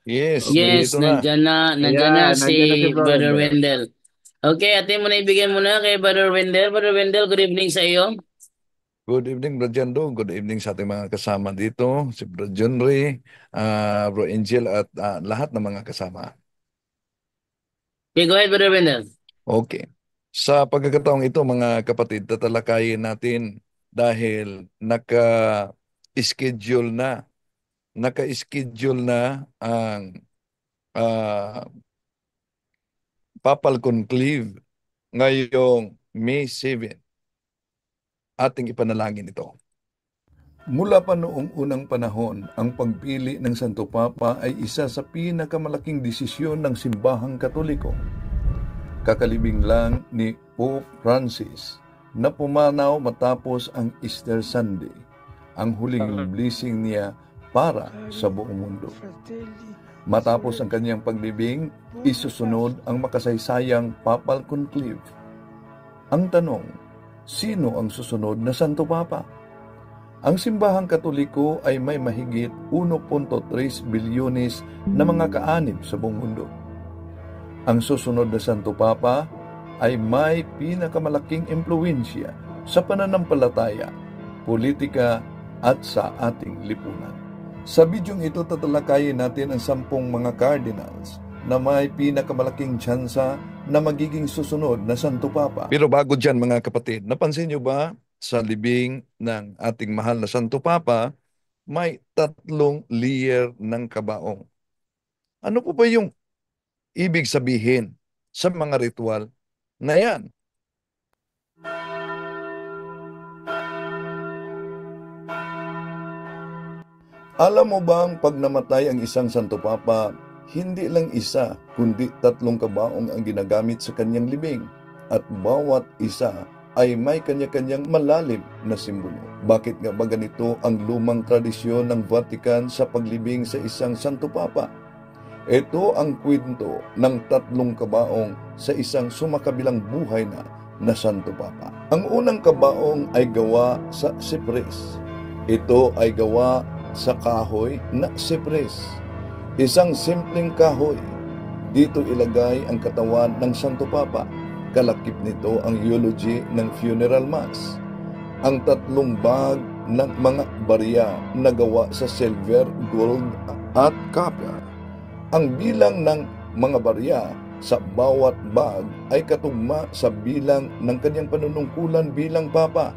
Yes, Yes, nandito na. nandyan na Ayan, si nandiyan na si Bro Brother Wendell. Wendell. Okay, ate mo na ibigay mo na kay Brother Wendell. Brother Wendell, good evening sa iyo. Good evening, Bro Jando. Good evening sa ating mga kasama dito. Si Bro Junry, Bro Angel at lahat ng mga kasama. Okay, go ahead, Brother Wendell. Okay. Sa pagkakataong ito, mga kapatid, tatalakayin natin dahil naka-schedule na, naka-schedule na ang ah, Papal Conclave ngayong May 7. Ating ipanalangin ito. Mula pa noong unang panahon, ang pagpili ng Santo Papa ay isa sa pinakamalaking desisyon ng Simbahang Katoliko. Kakalibing lang ni Pope Francis na pumanaw matapos ang Easter Sunday, ang huling blessing niya para sa buong mundo. Matapos ang kanyang paglibing, isusunod ang makasaysayang Papal Conclave. Ang tanong, sino ang susunod na Santo Papa? Ang Simbahang Katoliko ay may mahigit 1.3 bilyones na mga kaanib sa buong mundo. Ang susunod na Santo Papa ay may pinakamalaking impluwensya sa pananampalataya, politika at sa ating lipunan. Sa bidyong ito tatalakayin natin ang 10 mga cardinals na may pinakamalaking tsansa na magiging susunod na Santo Papa. Pero bago dyan mga kapatid, napansin nyo ba sa libing ng ating mahal na Santo Papa, may 3 layer ng kabaong. Ano po ba yung ibig sabihin sa mga ritual na yan? Alam mo bang pag namatay ang isang Santo Papa, hindi lang isa kundi 3 kabaong ang ginagamit sa kanyang libing at bawat isa ay may kanya-kanyang malalim na simbolo. Bakit nga ba ganito ang lumang tradisyon ng Vatican sa paglibing sa isang Santo Papa? Ito ang kwento ng 3 kabaong sa isang sumakabilang buhay na Santo Papa. Ang unang kabaong ay gawa sa sipres. Ito ay gawa sa kahoy na sipres. Isang simpleng kahoy. Dito ilagay ang katawan ng Santo Papa. Kalakip nito ang eulogy ng funeral mass. Ang 3 bag ng mga barya na gawa sa silver, gold at copper. Ang bilang ng mga barya sa bawat bag ay katugma sa bilang ng kanyang panunungkulan bilang Papa.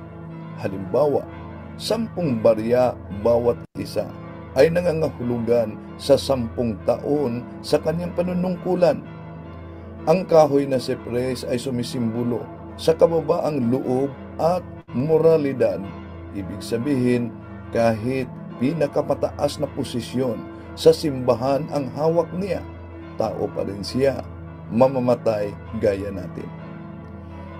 Halimbawa, 10 barya bawat isa ay nangangahulugan sa 10 taon sa kanyang panunungkulan. Ang kahoy na sipres ay sumisimbolo sa kababaang loob at moralidad. Ibig sabihin, kahit pinakamataas na posisyon sa simbahan ang hawak niya, tao pa rin siya, mamamatay gaya natin.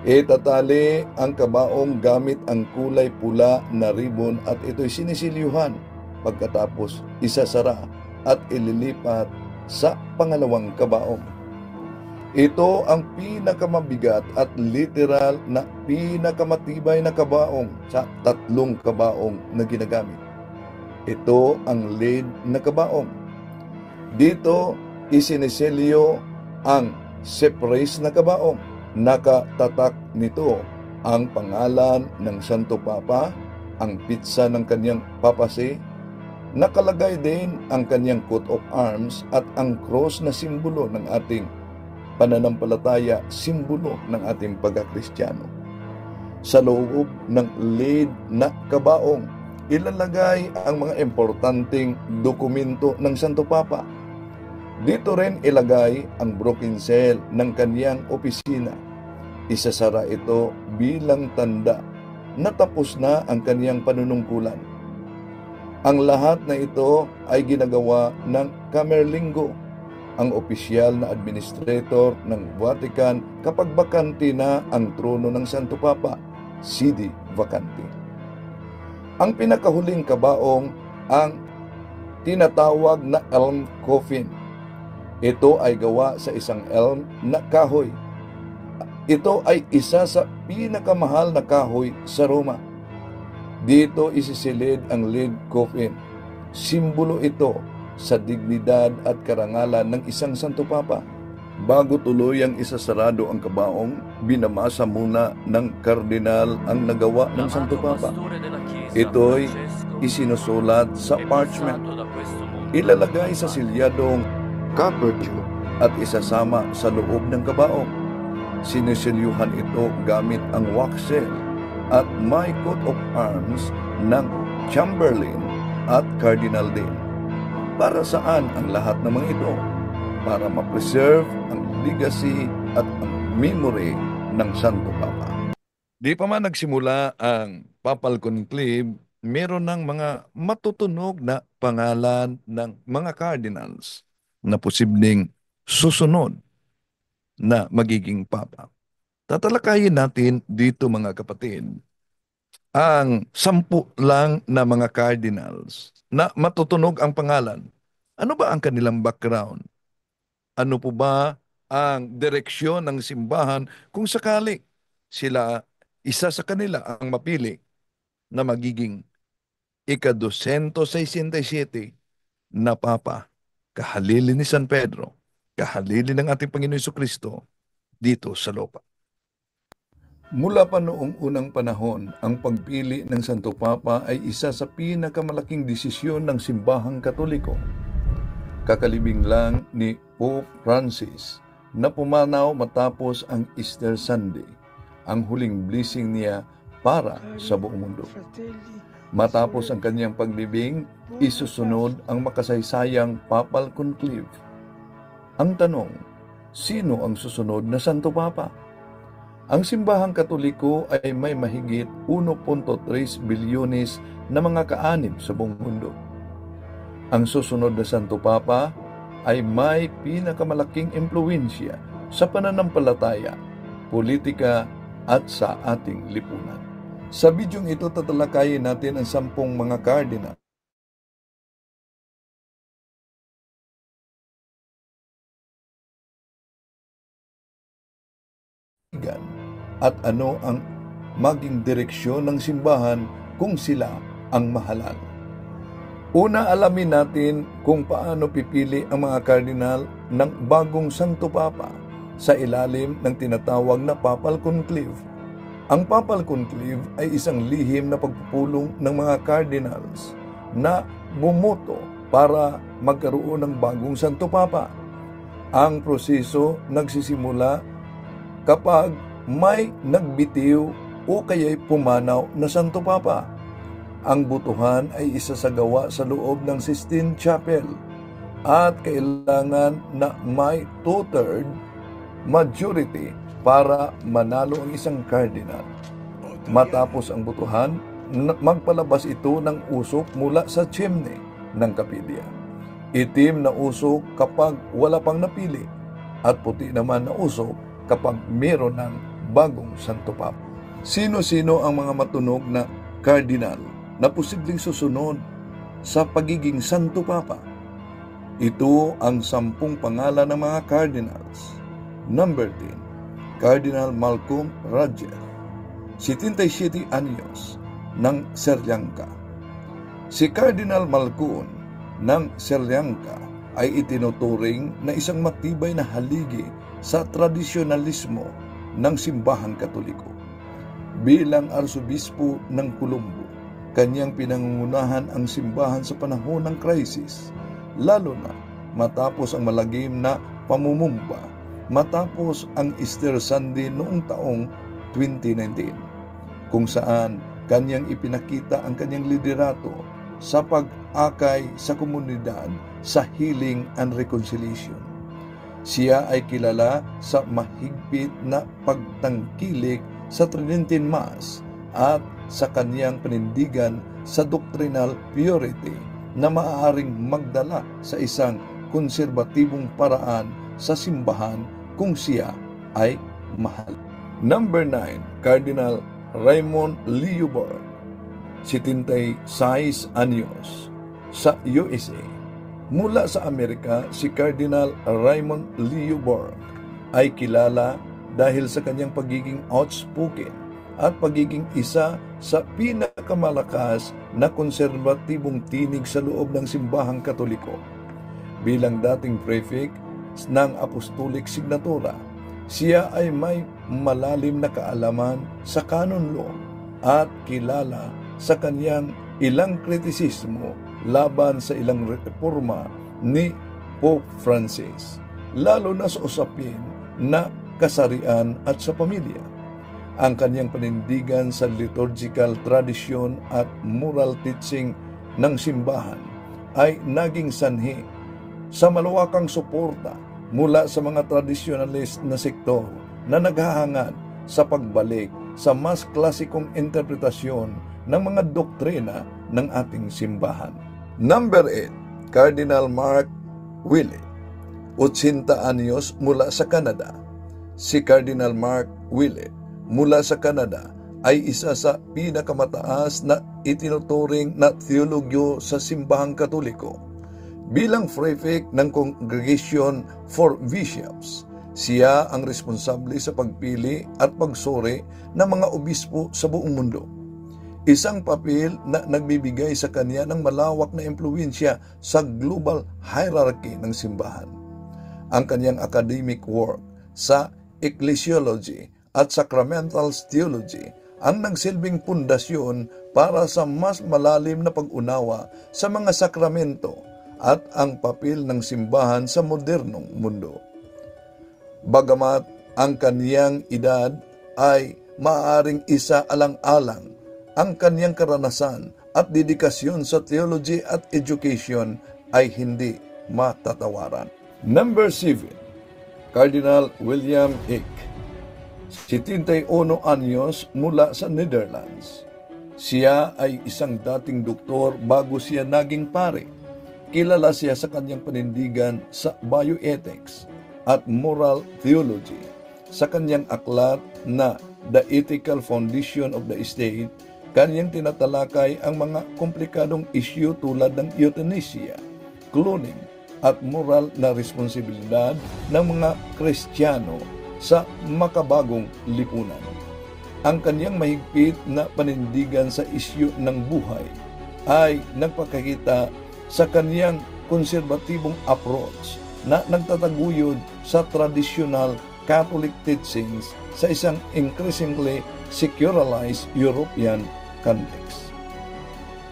Itatali ang kabaong gamit ang kulay pula na ribbon at ito'y sinisilyuhan. Pagkatapos isasara at ililipat sa pangalawang kabaong. Ito ang pinakamabigat at literal na pinakamatibay na kabaong sa 3 kabaong na ginagamit. Ito ang lead na kabaong. Dito isiniselyo ang sepres na kabaong. Nakatatak nito ang pangalan ng Santo Papa, ang pitsa ng kanyang papasi. Nakalagay din ang kanyang coat of arms at ang cross na simbolo ng ating pananampalataya, simbolo ng ating pagkakristyano. Sa loob ng lead na kabaong, ilalagay ang mga importanteng dokumento ng Santo Papa. Dito rin ilagay ang broken seal ng kaniyang opisina. Isasara ito bilang tanda na tapos na ang kaniyang panunungkulan. Ang lahat na ito ay ginagawa ng Camerlengo, ang opisyal na administrator ng Vatican kapag bakante na ang trono ng Santo Papa, sede vacante. Ang pinakahuling kabaong ang tinatawag na elm coffin. Ito ay gawa sa isang elm na kahoy. Ito ay isa sa pinakamahal na kahoy sa Roma. Dito isisilid ang lead coffin. Simbolo ito sa dignidad at karangalan ng isang Santo Papa. Bago tuluyang isasarado ang kabaong, binamasa muna ng kardinal ang nagawa ng Santo Papa. Ito'y isinusulat sa parchment, ilalagay sa silyadong copper tube at isasama sa loob ng kabaong. Sinisilyuhan ito gamit ang waxel at may coat of arms ng Chamberlain at Cardinal din. Para saan ang lahat ng mga ito? Para ma-preserve ang legacy at ang memory ng Santo Papa. Di pa man nagsimula ang Papal Conclave, meron ng mga matutunog na pangalan ng mga cardinals na posibleng susunod na magiging Papa. Tatalakayin natin dito mga kapatid ang 10 lang na mga cardinals na matutunog ang pangalan. Ano ba ang kanilang background? Ano po ba ang direksyon ng simbahan kung sakali isa sa kanila ang mapili na magiging ika-267 na Papa, kahalili ni San Pedro, kahalili ng ating Panginoon Jesucristo dito sa lupa. Mula pa noong unang panahon, ang pagpili ng Santo Papa ay isa sa pinakamalaking desisyon ng simbahang Katoliko. Kakalibing lang ni Pope Francis na pumanaw matapos ang Easter Sunday, ang huling blessing niya para sa buong mundo. Matapos ang kanyang paglibing, isusunod ang makasaysayang Papal Conclave. Ang tanong, sino ang susunod na Santo Papa? Ang simbahang Katoliko ay may mahigit 1.3 bilyones na mga kaanib sa buong mundo. Ang susunod na Santo Papa ay may pinakamalaking impluwensya sa pananampalataya, politika at sa ating lipunan. Sa bidyong ito tatalakayin natin ang 10 mga cardinal at ano ang maging direksyon ng simbahan kung sila ang mahalal. Una, alamin natin kung paano pipili ang mga kardinal ng bagong Santo Papa sa ilalim ng tinatawag na Papal Conclave. Ang Papal Conclave ay isang lihim na pagpupulong ng mga cardinals na bumoto para magkaroon ng bagong Santo Papa. Ang proseso nagsisimula kapag may nagbitiw o kaya'y pumanaw na Santo Papa. Ang butuhan ay isasagawa sa loob ng Sistine Chapel at kailangan na may 2/3 majority para manalo ang isang cardinal. Matapos ang butuhan, magpalabas ito ng usok mula sa chimney ng kapilya. Itim na usok kapag wala pang napili at puti naman na usok kapag meron ng bagong Santo Papa. Sino-sino ang mga matunog na cardinal na posibleng susunod sa pagiging Santo Papa? Ito ang 10 pangalan ng mga cardinals. Number 10, Cardinal Malcolm Radziel, 77 anyos, ng Sri Lanka. Si Cardinal Malcolm ng Sri Lanka ay itinuturing na isang matibay na haligi sa tradisyonalismo ng simbahang Katoliko. Bilang Arsobispo ng Colombo, kanyang pinangungunahan ang simbahan sa panahon ng krisis, lalo na matapos ang malagim na pamumumpa matapos ang Easter Sunday noong taong 2019, kung saan kanyang ipinakita ang kanyang liderato sa pag-akay sa komunidad sa healing and reconciliation. Siya ay kilala sa mahigpit na pagtangkilik sa Tridentine Mass at sa kanyang panindigan sa doctrinal purity na maaaring magdala sa isang konserbatibong paraan sa simbahan kung siya ay mahal. Number 9, Cardinal Raymond Liuborg, 76 anyos, sa USA. Mula sa Amerika, si Cardinal Raymond Liuborg ay kilala dahil sa kanyang pagiging outspoken at pagiging isa sa pinakamalakas na konserbatibong tinig sa loob ng simbahang Katoliko. Bilang dating prefect ng Apostolic Signatura, siya ay may malalim na kaalaman sa canon law at kilala sa kanyang ilang kritisismo laban sa ilang reforma ni Pope Francis, lalo na sa usapin na kasarian at sa pamilya. Ang kanyang panindigan sa liturgical tradisyon at moral teaching ng simbahan ay naging sanhi sa malawakang suporta mula sa mga traditionalist na sektor na naghahangad sa pagbalik sa mas klasikong interpretasyon ng mga doktrina ng ating simbahan. Number 8, Cardinal Mark Willett, 80 anyos mula sa Canada. Si Cardinal Mark Willett mula sa Canada ay isa sa pinakamataas na itinuturing na teologyo sa simbahang Katoliko. Bilang prefect ng Congregation for Bishops, siya ang responsable sa pagpili at pagsuri ng mga obispo sa buong mundo. Isang papel na nagbibigay sa kanya ng malawak na impluwensya sa global hierarchy ng simbahan. Ang kanyang academic work sa ecclesiology at sacramental theology ang nagsilbing pundasyon para sa mas malalim na pag-unawa sa mga sakramento at ang papel ng simbahan sa modernong mundo. Bagamat ang kaniyang edad ay maaaring isa alang-alang, ang kaniyang karanasan at dedikasyon sa theology at education ay hindi matatawaran. Number 7, Cardinal William Eck, 71 anyos mula sa Netherlands. Siya ay isang dating doktor bago siya naging pare. Kilala siya sa kanyang panindigan sa bioethics at moral theology. Sa kanyang aklat na The Ethical Foundation of the State, kanyang tinatalakay ang mga komplikadong isyu tulad ng euthanasia, cloning, at moral na responsibilidad ng mga Kristiyano sa makabagong lipunan. Ang kanyang mahigpit na panindigan sa isyu ng buhay ay nagpakita sa kanyang konserbatibong approach na nagtataguyod sa traditional Catholic teachings sa isang increasingly secularized European context.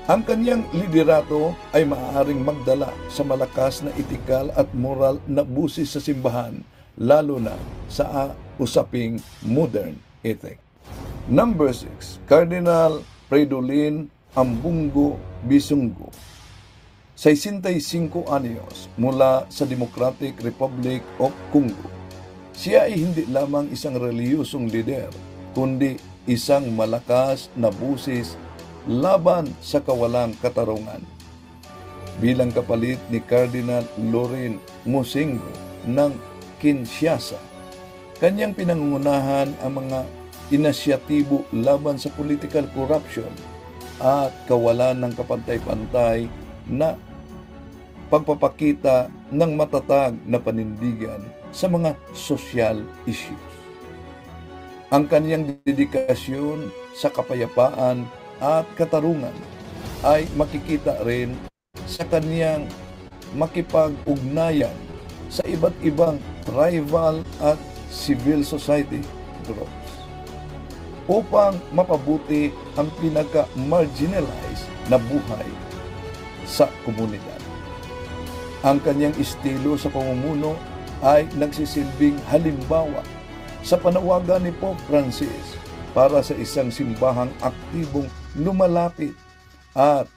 Ang kanyang liderato ay maaaring magdala sa malakas na etikal at moral na busis sa simbahan, lalo na sa usaping modern ethic. Number 6, Cardinal Fridolin Ambungo Bisungo, 65 anyos mula sa Democratic Republic of Congo. Siya ay hindi lamang isang reliyosong lider, kundi isang malakas na busis laban sa kawalang katarungan. Bilang kapalit ni Cardinal Laurent Mosengo ng Kinshasa, kanyang pinangungunahan ang mga inisyatibo laban sa political corruption at kawalan ng kapantay-pantay na pagpapakita ng matatag na panindigan sa mga social issues. Ang kanyang dedikasyon sa kapayapaan at katarungan ay makikita rin sa kanyang makipag-ugnayan sa iba't ibang rival at civil society groups upang mapabuti ang pinaka-marginalized na buhay sa komunidad. Ang kanyang estilo sa pamumuno ay nagsisilbing halimbawa sa panawagan ni Pope Francis para sa isang simbahang aktibong lumalapit at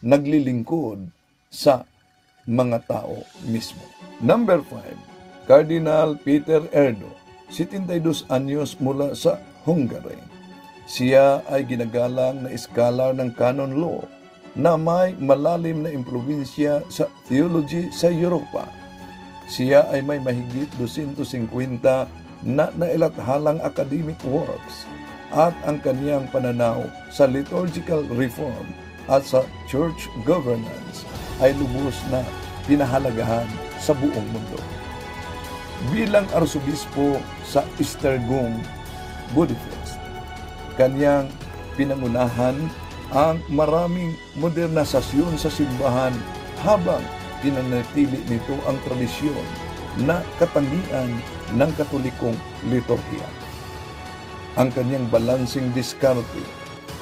naglilingkod sa mga tao mismo. Number 5, Cardinal Peter Erdo, 72 anyos mula sa Hungary. Siya ay ginagalang na scholar ng canon law na may malalim na impluwensya sa theology sa Europa. Siya ay may mahigit 250 na nailathalang academic works at ang kaniyang pananaw sa liturgical reform at sa church governance ay lubos na pinahalagahan sa buong mundo. Bilang arsobispo sa Esztergom, Budapest, kaniyang pinangunahan ang maraming modernisasyon sa simbahan habang pinanatili nito ang tradisyon na katangian ng Katolikong liturhiya. Ang kanyang balansing diskarte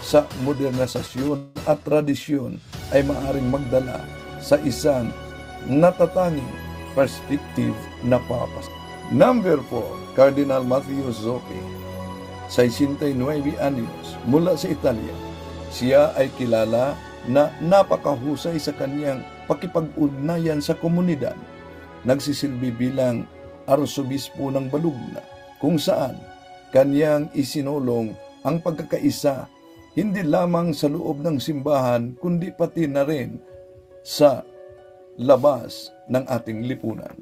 sa modernisasyon at tradisyon ay maaaring magdala sa isang natatanging perspective na papas. Number 4, Cardinal Matteo Zuppi, 69 anyos, mula sa Italia. Siya ay kilala na napakahusay sa kanyang pakipag-ugnayan sa komunidad. Nagsisilbi bilang arsobispo ng Balugna, kung saan kanyang isinulong ang pagkakaisa hindi lamang sa loob ng simbahan kundi pati na rin sa labas ng ating lipunan.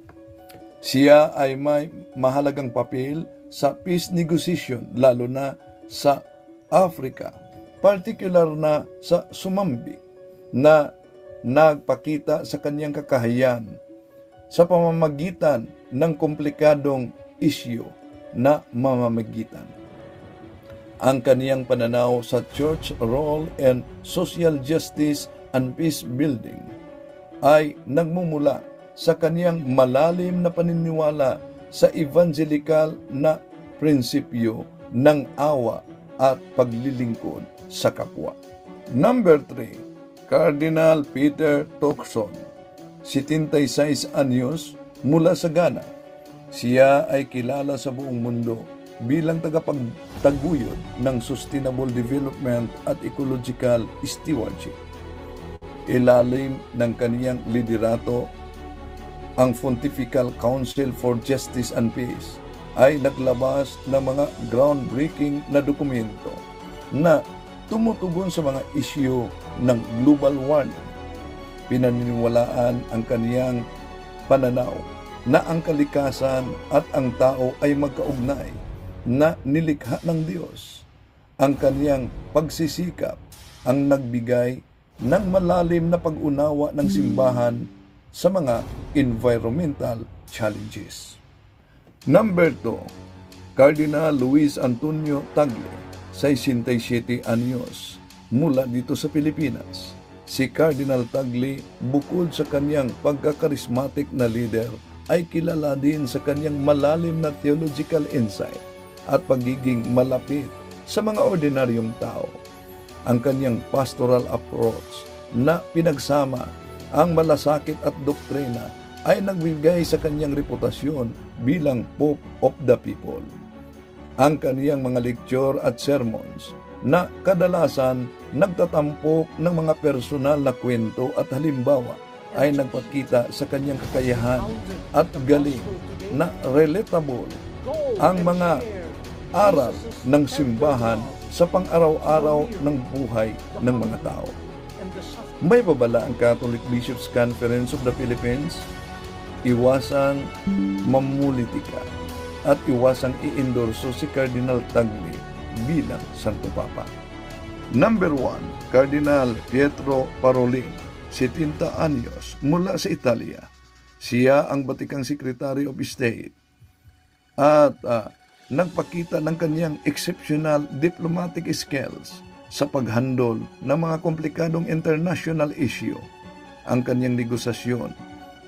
Siya ay may mahalagang papel sa peace negotiation lalo na sa Africa, partikular na sa Sumambik, na nagpakita sa kanyang kakayahan sa pamamagitan ng komplikadong isyu na mamamagitan. Ang kaniyang pananaw sa church role and social justice and peace building ay nagmumula sa kaniyang malalim na paniniwala sa evangelical na prinsipyo ng awa at paglilingkod sa kapwa. Number 3, Cardinal Peter Turkson, 76 anyos, mula sa Ghana. Siya ay kilala sa buong mundo bilang tagapagtaguyod ng sustainable development at ecological stewardship. Ilalim ng kaniyang liderato, ang Pontifical Council for Justice and Peace ay naglabas ng mga groundbreaking na dokumento na tumutugon sa mga isyu ng global warming. Pinaniniwalaan ang kaniyang pananaw na ang kalikasan at ang tao ay magkaugnay na nilikha ng Diyos. Ang kaniyang pagsisikap ang nagbigay ng malalim na pag-unawa ng simbahan sa mga environmental challenges. Number 2, Cardinal Luis Antonio Tagle, 67 anyos, mula dito sa Pilipinas. Si Cardinal Tagle, bukod sa kanyang pagkakarismatic na leader, ay kilala din sa kanyang malalim na theological insight at pagiging malapit sa mga ordinaryong tao. Ang kanyang pastoral approach na pinagsama ang malasakit at doktrina ay nagbigay sa kanyang reputasyon bilang Pope of the People. Ang kaniyang mga lecture at sermons na kadalasan nagtatampok ng mga personal na kwento at halimbawa ay nagpakita sa kanyang kakayahan at galing na relatable ang mga aral ng simbahan sa pang-araw-araw ng buhay ng mga tao. May babala ang Catholic Bishops' Conference of the Philippines, iwasang mamulitika at iwasang i-endorso si Cardinal Tagle bilang Santo Papa. Number 1, Cardinal Pietro Parolin, 70 anyos, mula sa Italia. Siya ang Batikang Secretary of State at nagpakita ng kanyang exceptional diplomatic skills sa paghandol ng mga komplikadong international issue. Ang kanyang negosasyon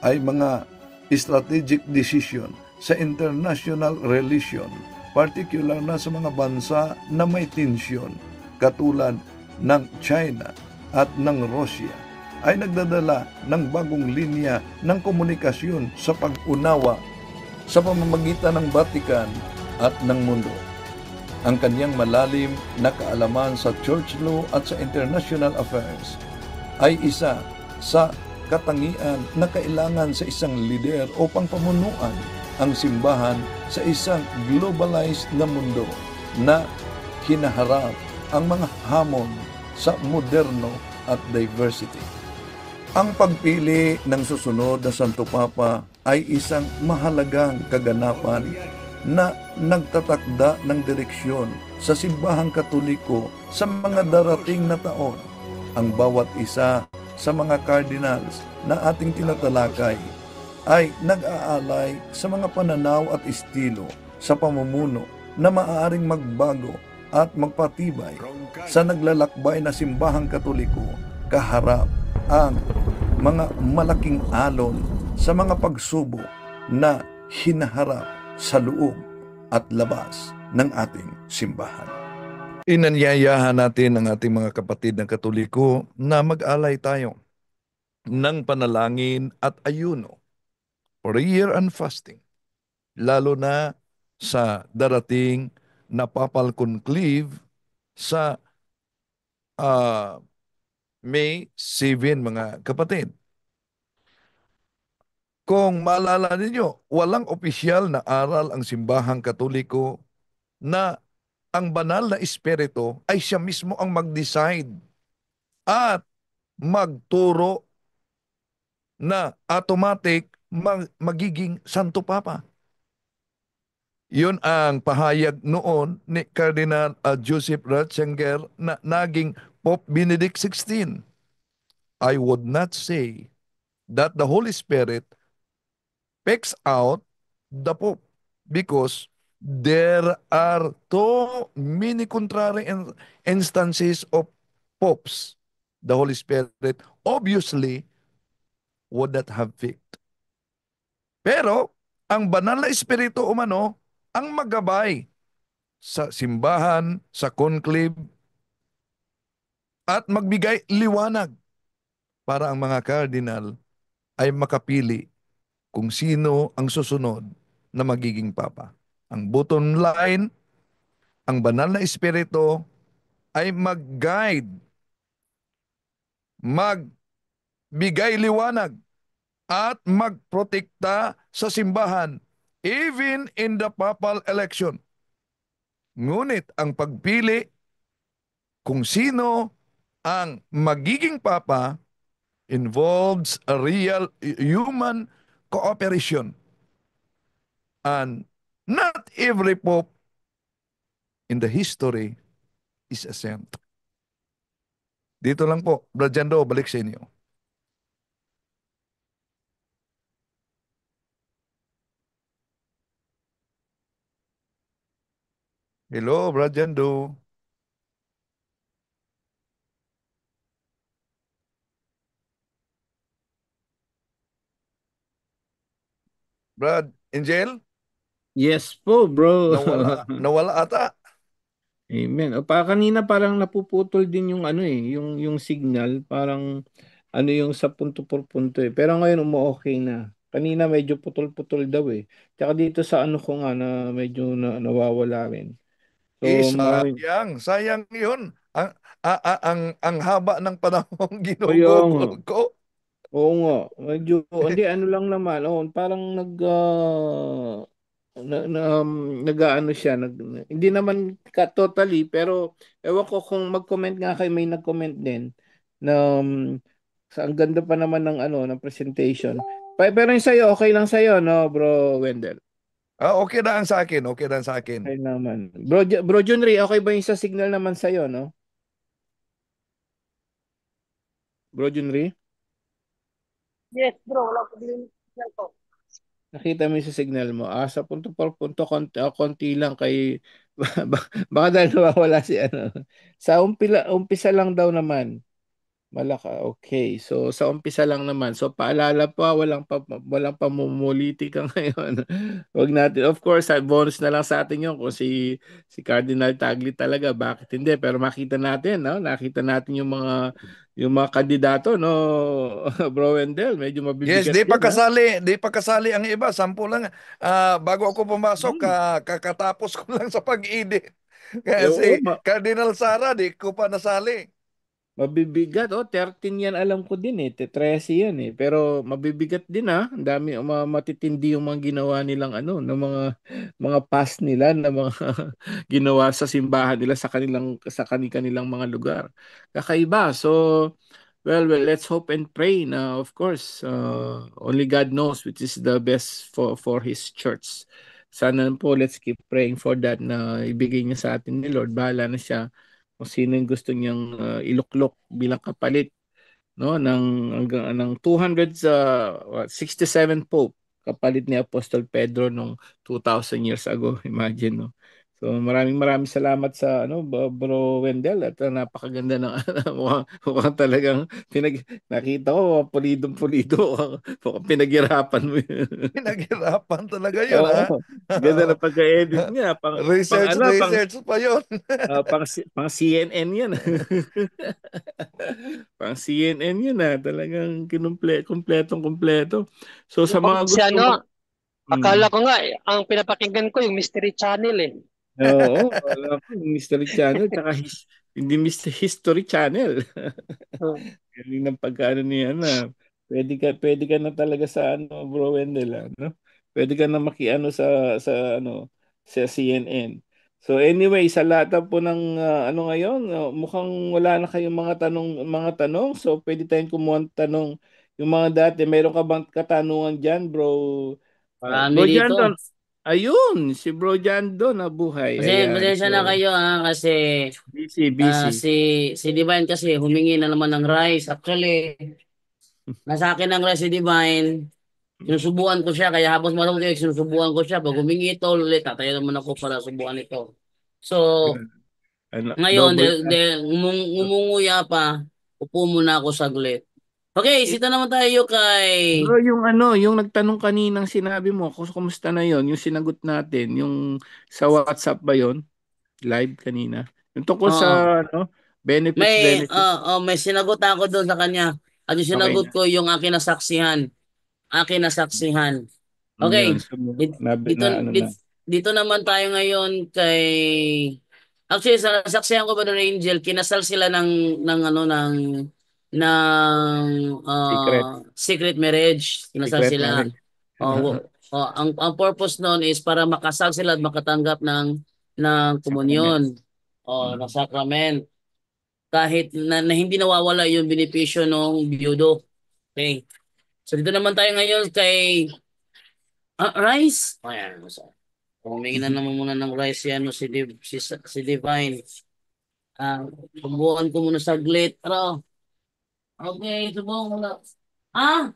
ay mga strategic decision sa international relation, particular na sa mga bansa na may tensyon katulad ng China at ng Russia, ay nagdadala ng bagong linya ng komunikasyon sa pag-unawa sa pamamagitan ng Vatican at ng mundo. Ang kanyang malalim na kaalaman sa church law at sa international affairs ay isa sa katangian na kailangan sa isang lider upang pamunuan ang simbahan sa isang globalized na mundo na hinaharap ang mga hamon sa moderno at diversity. Ang pagpili ng susunod na Santo Papa ay isang mahalagang kaganapan na nagtatakda ng direksyon sa simbahang Katoliko sa mga darating na taon. Ang bawat isa sa mga cardinals na ating tinatalakay ay nag-aalay sa mga pananaw at estilo sa pamumuno na maaaring magbago at magpatibay sa naglalakbay na simbahang Katoliko kaharap ang mga malaking alon sa mga pagsubok na hinaharap sa loob at labas ng ating simbahan. Inanyayahan natin ang ating mga kapatid ng Katoliko na mag-alay tayo ng panalangin at ayuno, prayer and fasting, lalo na sa darating na papal conclave sa ah, May 7, mga kapatid. Kung maalala ninyo, walang opisyal na aral ang simbahang Katoliko na ang banal na espiritu ay siya mismo ang mag-decide at magturo na automatic magiging Santo Papa. Yun ang pahayag noon ni Cardinal Joseph Ratzinger na naging Pope Benedict XVI. I would not say that the Holy Spirit picks out the Pope because there are too many contrary instances of popes. The Holy Spirit obviously would not have picked. Pero ang banal na espiritu umano ang magabay sa simbahan, sa conclave, at magbigay liwanag para ang mga cardinal ay makapili kung sino ang susunod na magiging papa. Ang bottom line, ang banal na espiritu ay mag-guide, magbigay liwanag, at magprotekta sa simbahan even in the papal election. Ngunit ang pagpili kung sino ang magiging papa involves a real human cooperation. And not every pope in the history is a saint. Dito lang po, Brajando, balik sa inyo. Hello, Brajando. Brad, Angel, Yes po, bro. nawala ata. Amen. O kanina parang napuputol din yung ano yung signal, parang ano yung sa punto por punto eh. Pero ngayon umo-okay na. Kanina medyo putol-putol daw eh. Tsaka dito sa ano ko nga na medyo nawawala rin. So, Sayang 'yun. Ang haba ng panahon kaya nga. ginugugol ko. Oo nga. Medyo, hindi, ano lang naman. Oh, parang nag-ano siya. Hindi naman totally, pero ewan ko kung mag-comment nga kayo, may nag-comment din na ang ganda pa naman ng ano ng presentation. Pero yung sa'yo, okay lang sa'yo, no, bro Wendell? Okay na ang sa akin, okay na ang sa akin. Okay naman. Bro Junri, okay ba yung sa signal naman sa'yo, no? Bro Junri? Yes, bro. Wala problema ko. Nakita mo yung sa signal mo. Sa punto por punto, konti lang kay baka dahil nawawala si ano. Sa umpisa lang daw naman. Malaka. Okay. So sa umpisa lang naman. So paalala pa, walang pamumulitika ngayon. Wag natin. Of course, bonus na lang sa atin 'yon kung si Cardinal Tagle talaga, bakit hindi? Pero makita natin, no? Nakita natin yung mga kandidato, no? Bro Wendell, medyo Yes, mabibigat yan, ha? di pa kasali ang iba. Sampu lang. Bago ako pumasok, Hmm. kakatapos ko lang sa pag-edit. Oo, Kasi Cardinal Sara, di ko pa nasali. mabibigat. 13 yan alam ko din eh. 13 yan eh. Pero mabibigat din ah. Ang dami, matitindi yung mga ginawa nilang ano, ng mga past nila, na mga ginawa sa simbahan nila sa kanilang mga lugar. Kakaiba. So, well, let's hope and pray na of course, only God knows which is the best for His church. Sana po, let's keep praying for that na ibigay niya sa atin ni Lord. Bahala na siya kung sino yung gusto niyang iluklok bilang kapalit, no, ng 267 Pope, kapalit ni Apostol Pedro nung 2,000 years ago. Imagine, no. So maraming salamat sa Bro Wendell at napakaganda ng mukhang talagang nakita ko pulidong-pulido mukhang pinaghirapan mo yun. Pinaghirapan talaga yun, ha? Oo. Ganda na pagka-edit niya Research, research pa yun. pang CNN yan. Pang CNN yun talagang kumpletong-kumpleto. So sa mga Si gusto mag ano, mm. akala ko nga, ang pinapakinggan ko yung Mystery Channel eh. Oo, wala ko yung Mystery Channel tsaka hindi Mr. History Channel. Hmm. Galing ng pagkaano niya na. Pwede ka na talaga sa Bro Wendell, ano? Pwede ka na makiano sa CNN. So anyway, sa lahat po ng ngayon, mukhang wala na kayong mga tanong. So pwede tayong kumuha ng tanong yung mga dati. Meron ka bang katanungan diyan, Bro? Marami Bro dito. Jandon. Ayun, si Bro Jandon nabuhay. Ayan. Pasensya na So, kayo kasi busy. si Divine kasi humingi na naman ng rice. Actually, nasa akin ang rice si Divine. Sinusubuan ko siya, kaya habang matutulog, sinusubuan ko siya. Pag humingi ito ulit, tatayo naman ako para subukan ito. So, ngayon, Double. ngumunguya pa, upo muna ako saglit. Okay, sito naman tayo kay... Bro, yung nagtanong kaninang sinabi mo, kumusta na yon? Yung sinagot natin, yung sa WhatsApp ba yon? Live kanina. Yung tungkol sa Oo. benefits, May, benefits. may sinagot ako doon sa kanya. At yung Okay sinagot na. ko yung akin nasaksihan. Akin nasaksihan. Yun. Okay. So, Dito, na ano na. dito, dito naman tayo ngayon kay... Actually, sa nasaksihan ko ba ng Angel, kinasal sila ng Secret. secret marriage. Kinasal Secret sila. marriage. Ang purpose noon is para makasal sila at makatanggap ng Sacrament. komunyon o ng sacrament kahit na hindi nawawala yung benepisyo ng biyudo. Okay. So dito naman tayo ngayon kay Rice. Ayan. So, humingi na naman muna ng Rice yan si Divine. Subukan ko muna saglit. Pero, okay, subukan ko na. Ah,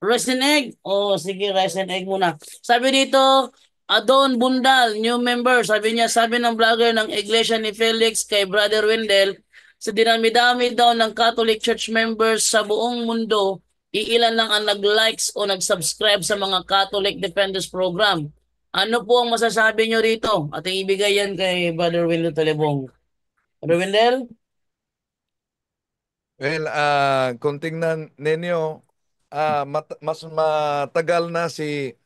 rice and egg? Oh, sige, rice and egg muna. Sabi dito, Adon Bundal, new member. Sabi ng vlogger ng Iglesia ni Felix kay Brother Wendell, sa dinami-dami daw ng Catholic Church members sa buong mundo, iilan lang ang nag-likes o nag-subscribe sa mga Catholic Defenders Program. Ano po ang masasabi nyo rito? Ating ibigay yan kay Brother Wendell Talibong. Brother Wendell? Well, kung tingnan ninyo, mas matagal na si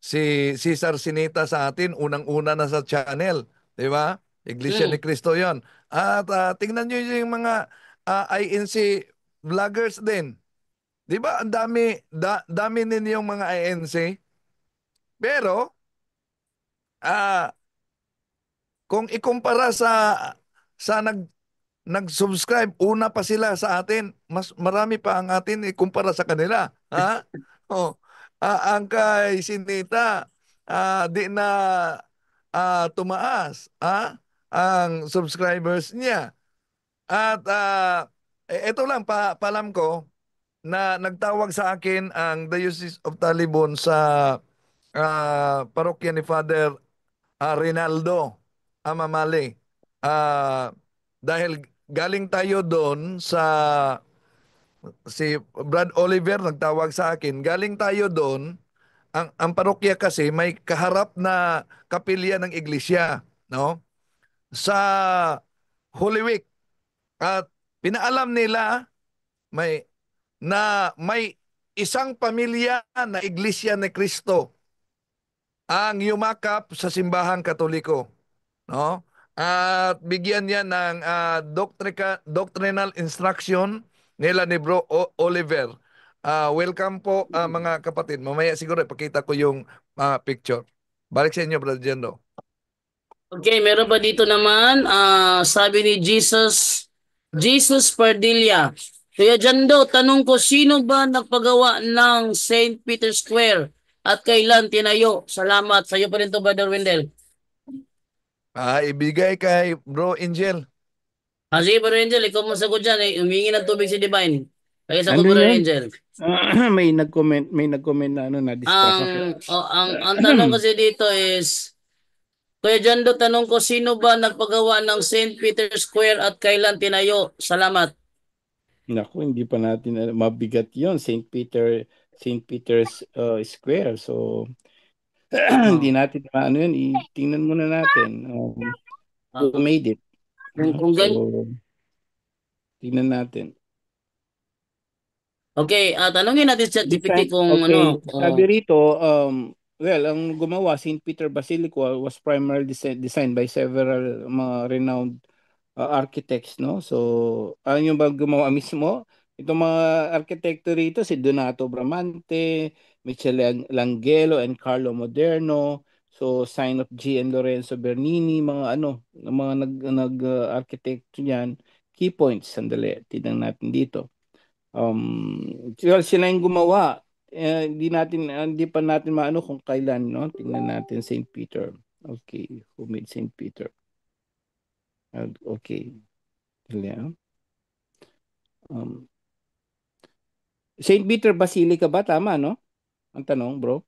Cesar Sinita sa atin, unang-una na sa channel, di ba? Iglesia ni Hmm. Cristo 'yon. At tingnan niyo yung mga INC vloggers din. Di ba? Ang dami ninyong mga INC. Pero kung ikumpara sa nag-subscribe, una pa sila sa atin. Mas marami pa ang atin ikumpara sa kanila. Ha? Oh. Ang kay Sinita, di na tumaas ang subscribers niya. At ito lang, palam ko na nagtawag sa akin ang Diocese of Talibon sa parokya ni Father Rinaldo Amamali. Dahil galing tayo doon si Brad Oliver nagtawag sa akin, galing tayo doon, ang parokya kasi may kaharap na kapilya ng iglesia, no? Sa Holy Week. At pinaalam nila may may isang pamilya na iglesia ni Cristo ang yumakap sa simbahang Katoliko, no? At bigyan niya ng doctrinal instruction nila ni Bro Oliver. Welcome po mga kapatid. Mamaya siguro ipakita ko yung picture. Balik sa inyo, Brother Jendo. Okay, meron pa dito naman, sabi ni Jesus Pardilla. Kuya Jando, tanong ko, sino ba nagpagawa ng St. Peter's Square at kailan tinayo? Salamat. Sa iyo pa rin to, Brother Wendell. Ibigay kay Bro Angel. Sige, Brother Angel, ikaw masagot dyan. Humingi ng tubig si Divine. Kaya sa ko, Ano Brother yan? Angel. May nag-comment na na distract. Ang tanong kasi dito is, Kuya Jando, tanong ko, sino ba nagpagawa ng St. Peter's Square at kailan tinayo? Salamat. Naku, hindi pa natin mabigat yon, St. Peter's Square. So, hindi Oh. natin maano yun. Tingnan muna natin who Ah, made it. No? kung So, tingnan natin. okay, tanungin natin sa GPT kung Okay, ano. sabi rito, well, ang gumawa, St. Peter Basilica was primarily designed by several mga renowned architects, no? So, ano yung ba gumawa mismo? Itong mga arkitekto rito, si Donato Bramante, Michelangelo, and Carlo Moderno. So, sign of G. and Lorenzo Bernini, mga ano, mga architecto niyan. Key points, sandali, tignan natin dito. Well, sila yung gumawa. Hindi pa natin maano kung kailan, no? Tingnan natin St. Peter. Okay, who made St. Peter? Okay. Yeah. St. Peter Basilica ba? Tama, no? Ang tanong, bro.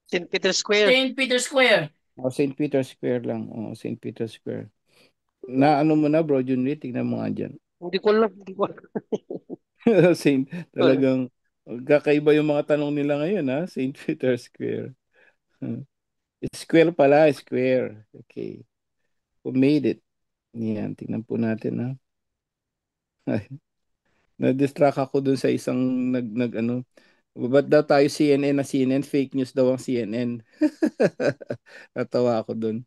St. Peter's Square. St. Peter's Square. St. Peter Square lang. St. Peter Square. Na ano mo na, bro, Junri? Tingnan mo nga dyan. Hindi ko alam. Hindi ko alam. Talagang kakaiba yung mga tanong nila ngayon, ha? St. Peter Square. Square pala, square. Okay. Who made it? Yan, tingnan po natin, ha? Na-distract ako dun sa isang ano, ba't daw tayo CNN na CNN? Fake news daw ang CNN. Natawa ako dun.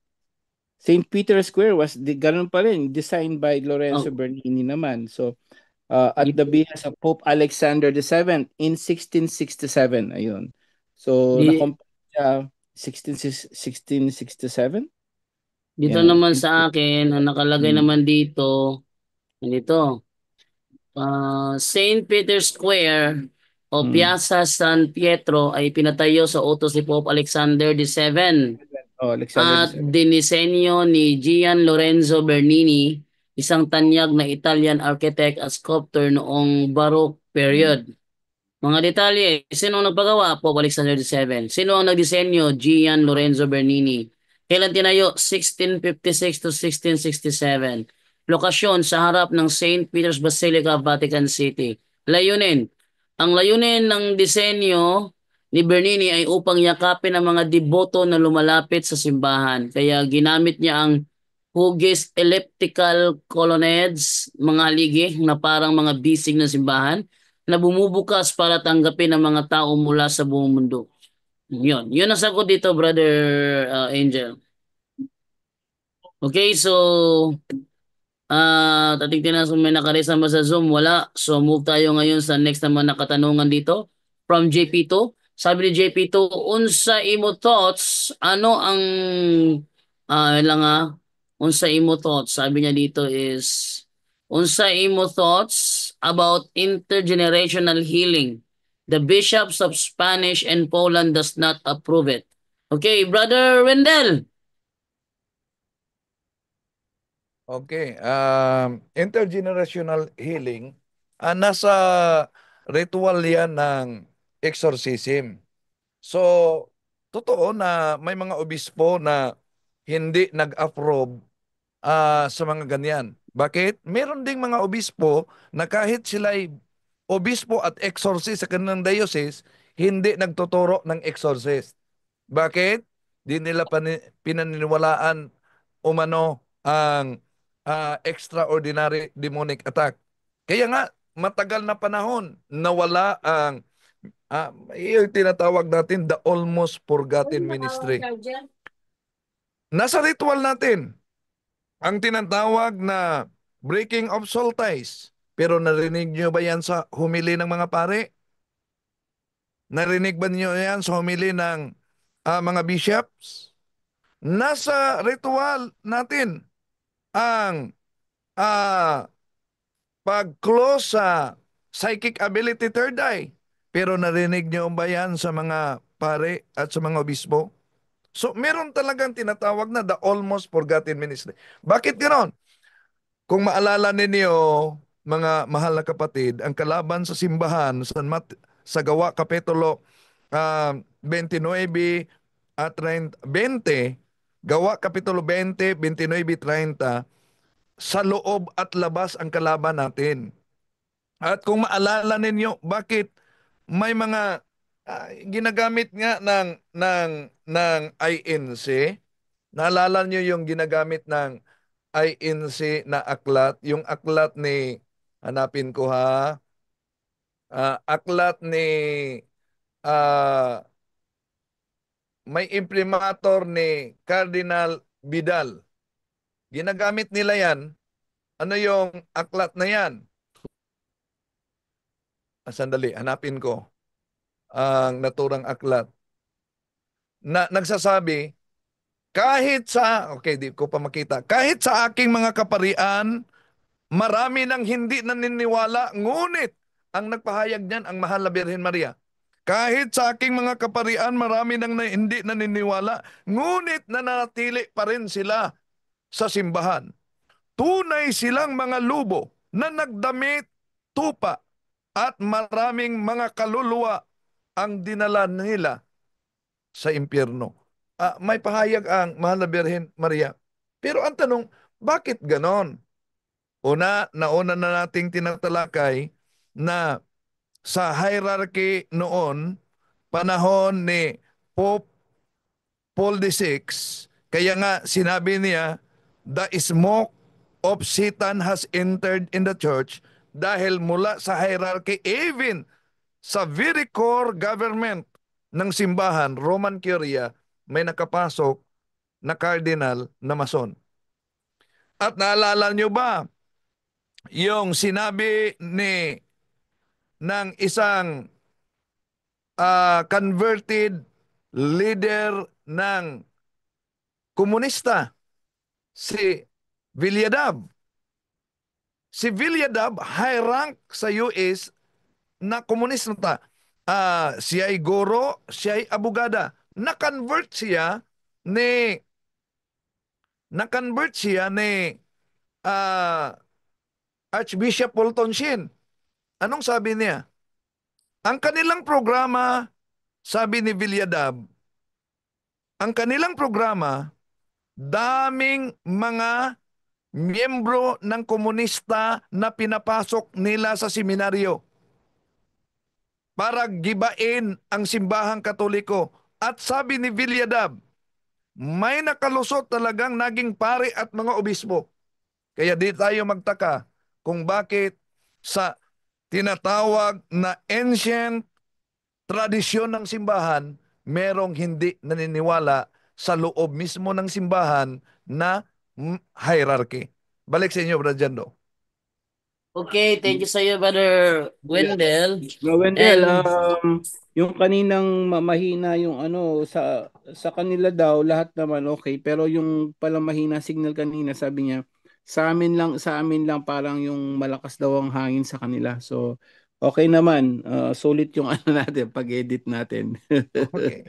St. Peter Square was, ganun pa rin, designed by Lorenzo Oh, Bernini naman. So, at the behest of Pope Alexander VII in 1667. Ayun. So, di, nakompare siya 1667? dito Yan. naman sa akin, ang nakalagay Hmm. naman dito, St. Peter's Square o Hmm. Piazza San Pietro ay pinatayo sa utos ni Pope Alexander VII Alexander at VII. dinisenyo ni Gian Lorenzo Bernini, isang tanyag na Italian architect at sculptor noong Baroque period. Mga detalye, sino ang nagpagawa? Pope Alexander VII. Sino ang nagdisenyo? Gian Lorenzo Bernini. Kailan tinayo? 1656 to 1667. Lokasyon sa harap ng St. Peter's Basilica, Vatican City. Layunin. Ang layunin ng disenyo ni Bernini ay upang yakapin ang mga deboto na lumalapit sa simbahan. Kaya ginamit niya ang hugis elliptical colonnades, mga haligi na parang mga bisig ng simbahan na bumubukas para tanggapin ang mga tao mula sa buong mundo. Yun ang sagot dito, Brother Angel. Okay, so tatignan kung may nakaresa ba sa Zoom. Wala. So move tayo ngayon sa next naman na katanungan dito from JP2. Sabi ni JP2, unsa imo thoughts? Ano ang lang unsa imo thoughts? Sabi niya dito is unsa imo thoughts about intergenerational healing? The bishops of Spanish and Poland does not approve it. Okay, Brother Wendell. Okay, intergenerational healing, nasa ritual yan ng exorcism. So, totoo na may mga obispo na hindi nag-approve sa mga ganyan. Bakit? Meron ding mga obispo na kahit sila'y obispo at exorcist sa kanilang diocese, hindi nagtuturo ng exorcist. Bakit? Di nila pinaniniwalaan umano ang extraordinary demonic attack. Kaya nga, matagal na panahon nawala ang yung tinatawag natin the almost forgotten ministry. Nasa ritual natin ang tinatawag na breaking of soul ties. Pero narinig niyo ba yan sa humili ng mga pare? Narinig ba niyo yan sa humili ng mga bishops? Nasa ritual natin ang ah, pag-close sa psychic ability third eye. Pero narinig niyo ba yan sa mga pare at sa mga obispo? So, meron talagang tinatawag na the almost forgotten ministry. Bakit ganoon? Kung maalala ninyo, mga mahal na kapatid, ang kalaban sa simbahan sa Gawa Kapitulo 29 at 20, Gawa Kapitulo 20, 29, 30, sa loob at labas ang kalaban natin. At kung maalala ninyo, bakit may mga ginagamit nga ng INC? Naalala niyo yung ginagamit ng INC na aklat, yung aklat ni, hanapin ko ha, aklat ni, ah, may imprimatur ni Cardinal Vidal. Ginagamit nila yan. Ano yung aklat na yan? Sandali, hanapin ko ang naturang aklat. Na nagsasabi, okay, di ko pa makita. Kahit sa aking mga kaparian, marami nang hindi naniniwala, ngunit ang nagpahayag niyan ang mahal na Birhen Maria. Kahit sa aking mga kaparian, marami nang hindi naniniwala, ngunit nananatili pa rin sila sa simbahan. Tunay silang mga lubo na nagdamit tupa at maraming mga kaluluwa ang dinala nila sa impyerno. May pahayag ang mahal na Birhen Maria. Pero ang tanong, bakit ganon? Nauna na nating tinatalakay na sa hierarchy noon, panahon ni Pope Paul VI, kaya nga sinabi niya, the smoke of Satan has entered in the church dahil mula sa hierarchy, even sa very core government ng simbahan, Roman Curia, may nakapasok na cardinal na mason. At naalala nyo ba yung sinabi ng isang converted leader ng komunista, si Villadab. Si Villadab, high rank sa US na komunista. Siya ay guro, siya ay abogada. Ni na-convert siya ni ah, Archbishop Fulton Sheen. Anong sabi niya? Ang kanilang programa, sabi ni Villadab, ang kanilang programa, daming mga miyembro ng komunista na pinapasok nila sa seminaryo para gibain ang simbahang Katoliko. At sabi ni Villadab, may nakalusot talagang naging pare at mga obispo. Kaya di tayo magtaka kung bakit sa tinatawag na ancient tradisyon ng simbahan, merong hindi naniniwala sa loob mismo ng simbahan na hierarchy. Balik sa inyo, Brother Jando. Okay, thank you sa iyo, Brother Wendell. Bro Wendell, And yung kaninang mahina yung sa kanila daw lahat naman okay, pero yung pala mahina signal kanina, sabi niya sa amin lang parang yung malakas daw ang hangin sa kanila. So okay naman, sulit yung natin pag-edit natin. Okay.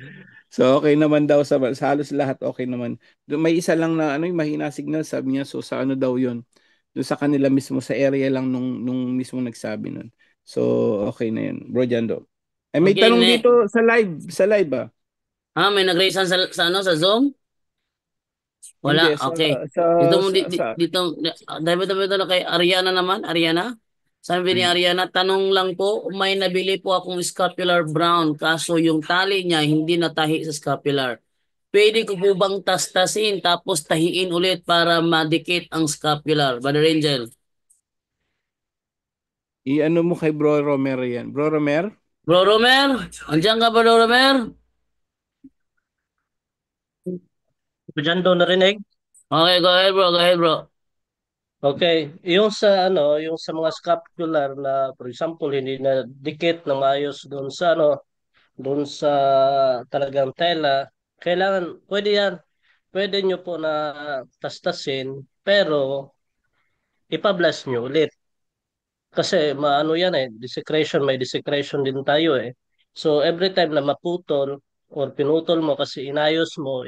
So okay naman daw sa halos lahat, okay naman. May isa lang na yung mahina signal, sabi niya, so sa daw yun. Doon sa kanila mismo, sa area lang nung mismo nagsabi nun. So, okay na yun. Bro Jando. Ay, may okay, tanong dito sa live ba? may nag-raise sa Zoom? Hindi, Wala, sa, okay. sa, Dito mo sa, sa dito na kay Ariana naman, Ariana. Sabi ni Ariana, tanong lang po, may nabili po akong scapular brown, kaso yung tali niya hindi natahi sa scapular. Pwede ko po bang tastasin tapos tahiin ulit para madikit ang scapular? Brother Angel. i-ano mo kay Bro Romer yan. Bro Romer? Bro Romer, andiyan ka Bro Romer? Diyan daw narinig? Okay, go ahead bro, go ahead bro. Okay, yung sa yung sa mga scapular na for example hindi na dikit na maayos doon sa doon sa talagang tela, kailangan pwede yan. Pwede nyo po na tastasin pero ipa-blast nyo ulit. Kasi maano yan desecration, may desecration din tayo eh. So every time na maputol or pinutol mo kasi inayos mo,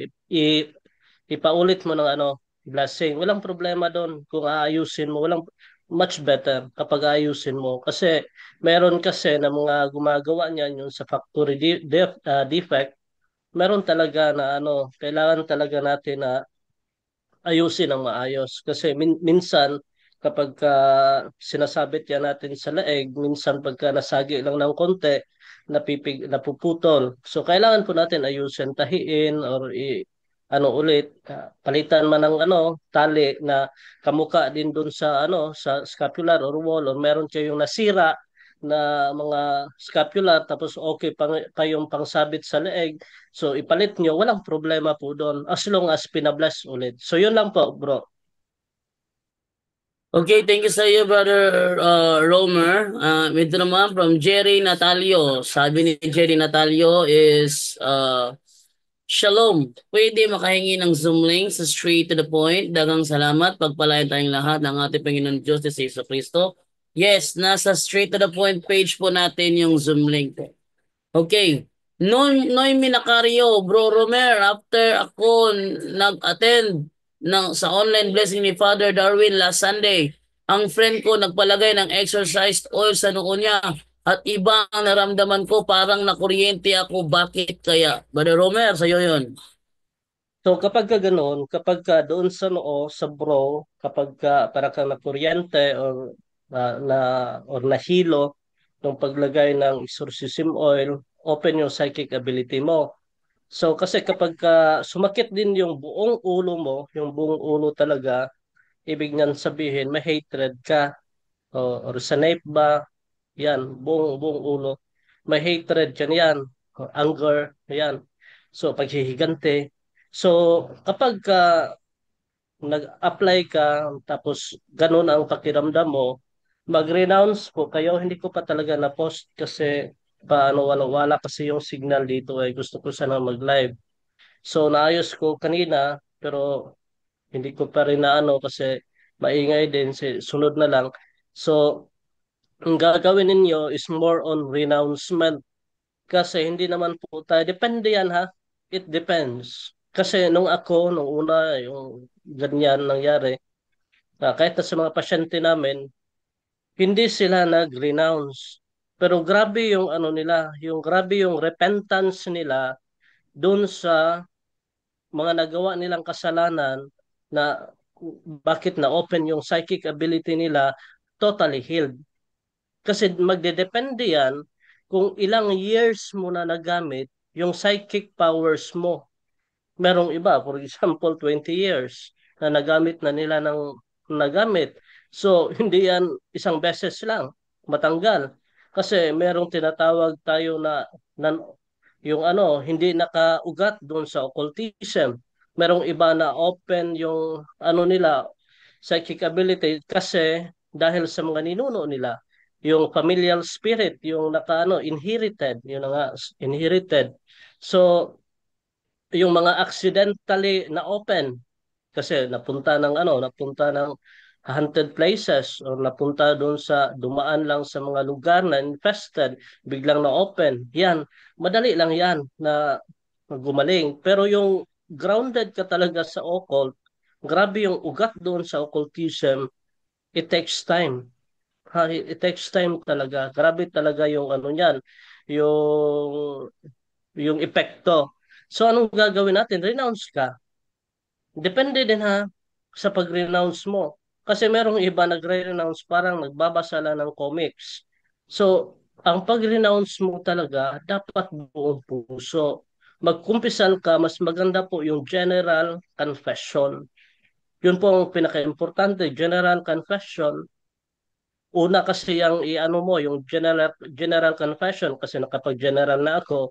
ipaulit mo ng blessing. Walang problema doon kung aayusin mo. Walang much better kapag aayusin mo. Kasi meron kasi na mga gumagawa niyan yung sa factory defect meron talaga na ano, kailangan talaga natin na ayusin ng maayos. Kasi minsan, kapag sinasabit yan natin sa leeg, minsan pagka nasagi lang ng konti, napuputol. So, kailangan po natin ayusin, tahiin, or ano ulit, palitan man ng ano, tali na kamuka din dun sa ano, sa scapular or wall, or meron kayong nasira na mga scapular, tapos okay kayong pangsabit sa leeg. So, ipalit nyo, walang problema po doon as long as pinabless ulit. So, yun lang po, bro. Okay, thank you sa iyo, Brother Romer. Ito naman from Jerry Natalio. Sabi ni Jerry Natalio is, Shalom. Pwede makahingi ng Zoom link sa straight to the point. Dagang salamat. Pagpalain tayong lahat ng ating Panginoon Diyos na si Yesu Cristo. Yes, nasa straight to the point page po natin yung Zoom link. Okay. Noy Minacario, Bro Romer, after ako nag-attend sa online blessing ni Father Darwin last Sunday, ang friend ko nagpalagay ng exercise oil sa noo niya at iba ang naramdaman ko, parang nakuryente ako. Bakit kaya? Brother Romer, sa'yo yun. So, kapag ka ganoon, kapag ka doon sa noo, sa bro, kapag ka para kang nakuryente or or nahilo ng paglagay ng exorcism oil, open yung psychic ability mo. So, kasi kapag ka sumakit din yung buong ulo mo, yung buong ulo talaga, ibig niyan sabihin, may hatred ka. Or sa nape ba, yan, buong ulo. May hatred yan, or anger, yan. So, paghihigante. So, kapag nag-apply ka, tapos ganun ang pakiramdam mo, mag-renounce po kayo. Hindi ko pa talaga na-post kasi paano wala kasi yung signal dito ay gusto ko sana mag-live. So, naayos ko kanina, pero hindi ko pa rin na ano kasi maingay din, sunod na lang. So, ang gagawin ninyo is more on renouncement kasi hindi naman po tayo, depende yan ha, it depends. Kasi nung una, yung ganyan nangyari, kahit na sa mga pasyente namin, hindi sila nag-renounce. Pero grabe yung ano nila, yung grabe yung repentance nila doon sa mga nagawa nilang kasalanan na bakit na open yung psychic ability nila totally healed. Kasi magdedepende yan kung ilang years mo na nagamit yung psychic powers mo. Merong iba, for example, 20 years na nagamit na nila ng nagamit. So, hindi yan isang beses lang matanggal. Kasi merong tinatawag tayo na yung ano, hindi nakaugat doon sa occultism. Merong iba na open yung ano nila, psychic ability kasi dahil sa mga ninuno nila, yung familial spirit, yung nakaano, inherited, yun na nga, inherited. So, yung mga accidentally na open kasi napunta ng haunted places or napunta doon sa dumaan lang sa mga lugar na infested, biglang na open. Yan, madali lang yan na gumaling. Pero yung grounded ka talaga sa occult, grabe yung ugat doon sa occultism, it takes time. Ha, it takes time talaga. Grabe talaga yung ano niyan, yung yung epekto. So anong gagawin natin? Renounce ka. Depende din ha sa pag-renounce mo. Kasi merong iba nagre-renounce parang nagbabasa lang ng comics. So, ang pag-renounce mo talaga dapat buong puso. Magkumpisan ka, mas maganda po yung general confession. Yun po ang pinaka-importante, general confession. Una kasi ang iano mo, yung general confession kasi nakapag-general na ako,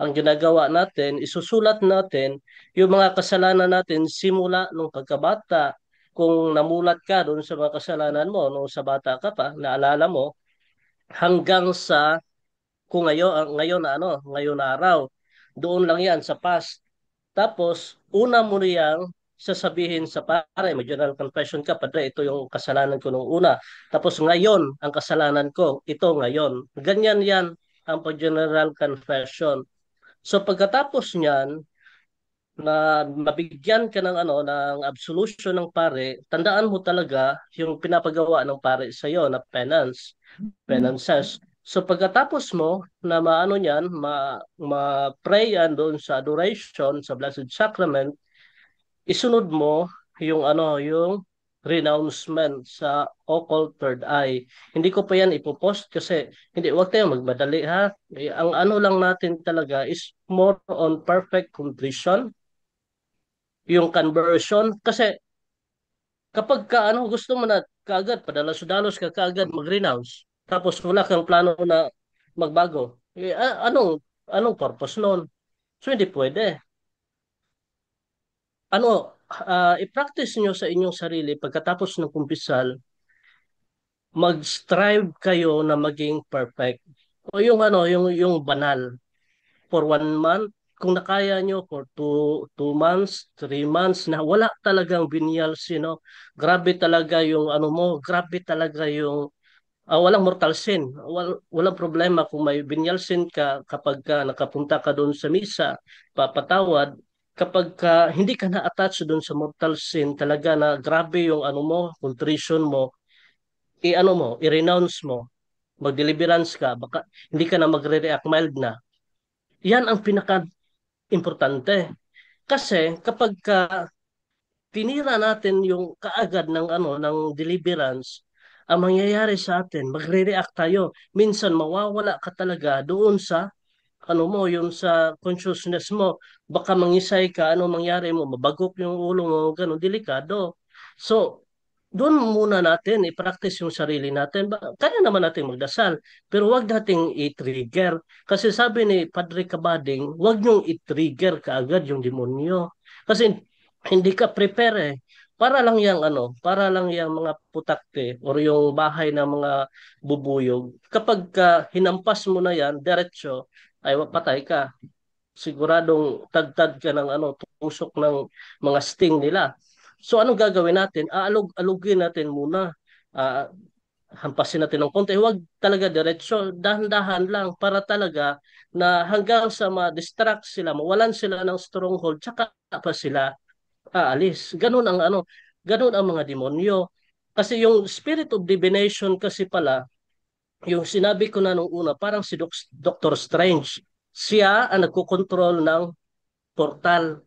ang ginagawa natin, isusulat natin yung mga kasalanan natin simula nung pagkabata. Kung namulat ka doon sa mga kasalanan mo nung sa bata ka pa, naalala mo, hanggang sa kung ngayon na ano, ngayon na araw. Doon lang yan sa past. Tapos, una mo niyang sasabihin sa pare, may general confession ka, padre, ito yung kasalanan ko nung una. Tapos ngayon, ang kasalanan ko, ito ngayon. Ganyan yan ang pag-general confession. So pagkatapos niyan, na mabigyan ka ng ano ng absolution ng pare, tandaan mo talaga yung pinapagawa ng pare sa iyo na penances. So pagkatapos mo na maano niyan, ma-pray yan doon sa adoration sa Blessed Sacrament, isunod mo yung yung renouncement sa occult third eye. Hindi ko pa yan ipopost kasi hindi, wag tayong magmadali ha. Ang ano lang natin talaga is more on perfect contrition, yung conversion. Kasi kapag ka gusto mo na kaagad, padalos-dalos ka kaagad mag-renounce, tapos wala kang plano na magbago, anong purpose nun? So hindi pwede. I-practice nyo sa inyong sarili pagkatapos ng kumpisal, mag-strive kayo na maging perfect. O yung banal. For 1 month, kung nakaya nyo for 2 months, 3 months, na wala talagang binyal sino, grabe talaga yung grabe talaga yung walang mortal sin. Walang problema kung may venial sin ka kapag ka nakapunta ka doon sa misa, papatawad. Kapag ka hindi ka na-attach doon sa mortal sin, talaga na grabe yung contrition mo, i-renounce mo, mag-deliverance ka, baka hindi ka na magre-react, mild na. Yan ang pinaka-importante. Kasi kapag ka tinira natin yung kaagad ng deliverance, ang mangyayari sa atin, magre-react tayo. Minsan mawawala ka talaga doon sa yung sa consciousness mo. Baka mangisay ka, mangyari mo, mabagok yung ulo mo, ganun, delikado. So, doon muna natin i-practice yung sarili natin. Kaya naman natin magdasal, pero wag nating i-trigger. Kasi sabi ni Padre Cabading, wag niyong i-trigger kaagad yung demonyo. Kasi hindi ka prepare eh. Para lang yang mga putakte or yung bahay ng mga bubuyog. Kapag hinampas mo na yan, diretso, ay patay ka. Siguradong tagtad ka ng tusok ng mga sting nila. So anong gagawin natin? Alugin natin muna. Ah, Hampasin natin ng konti. Huwag talaga diretso. Dahan-dahan lang para talaga na hanggang sa ma-distract sila, mawalan sila ng stronghold, tsaka pa sila aalis. Ganun ang mga demonyo. Kasi yung spirit of divination kasi pala, yung sinabi ko na nung una, parang si Doctor Strange. Siya ang nagkokontrol ng portal.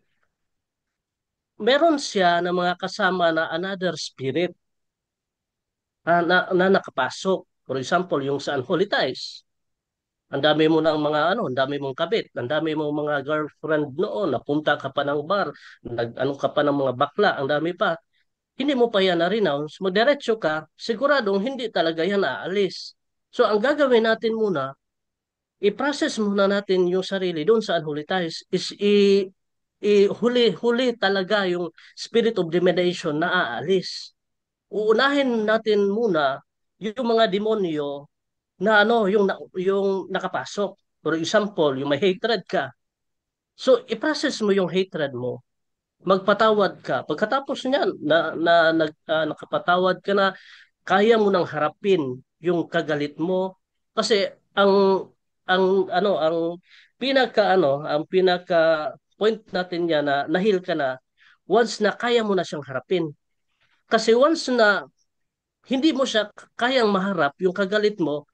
Meron siya na mga kasama na another spirit na nakapasok. For example, yung sa Unholy Ties. Ang dami mo ng mga ang dami mong kabit, ang dami mong mga girlfriend noon, napunta ka pa ng bar, ka pa ng mga bakla, ang dami pa. Hindi mo pa yan na-renounce, magdiretso ka, siguradong hindi talaga yan aalis. So ang gagawin natin muna, i-process muna natin yung sarili doon sa unholy ties, is huli talaga yung spirit of domination na aalis. Uunahin natin muna yung mga demonyo na yung nakapasok. For example, yung may hatred ka. So, i-process mo yung hatred mo. Magpatawad ka. Pagkatapos niyan, nakapatawad ka na, kaya mo nang harapin yung kagalit mo. Kasi ang pinaka point natin niya na nahil ka na once na kaya mo na siyang harapin. Kasi once na hindi mo siya kayang maharap yung kagalit mo,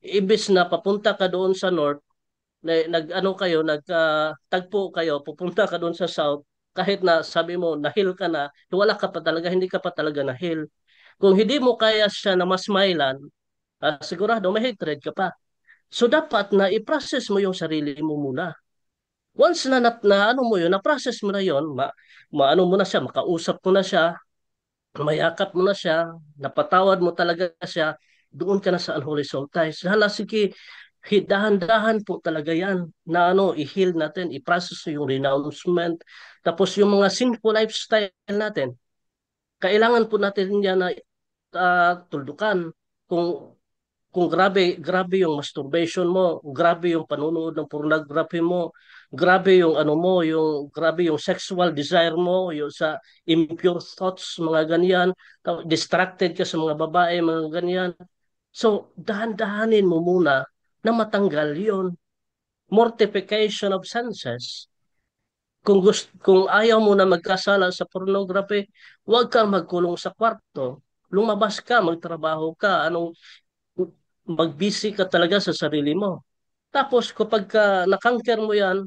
ibis na papunta ka doon sa north, nagtagpo kayo, pupunta ka doon sa south, kahit na sabi mo nahil ka na, wala ka pa talaga, hindi ka pa talaga nahil. Kung hindi mo kaya siya na masmailan, sigurado may hatred ka pa. So dapat na i-process mo yung sarili mo muna. Once na mo yun, na-process mo na yun, maano mo na siya, makausap mo na siya, mayakap mo na siya, napatawad mo talaga siya, doon ka na sa unholy soul ties. Hala, sige, dahan-dahan po talaga yan na i-heal natin, i-process yung renouncement, tapos yung mga sinful lifestyle natin, kailangan po natin yan na tuldukan. Kung grabe yung masturbation mo, grabe yung panunood ng pornography mo, grabe yung grabe yung sexual desire mo, yung sa impure thoughts, mga ganyan, distracted ka sa mga babae, mga ganyan. So, dahan-dahanin mo muna na matanggal yon. Mortification of senses. Kung ayaw mo na magkasala sa pornography, huwag kang magkulong sa kwarto. Lumabas ka, magtrabaho ka, mag-busy ka talaga sa sarili mo. Tapos kapag na-conquer mo yan,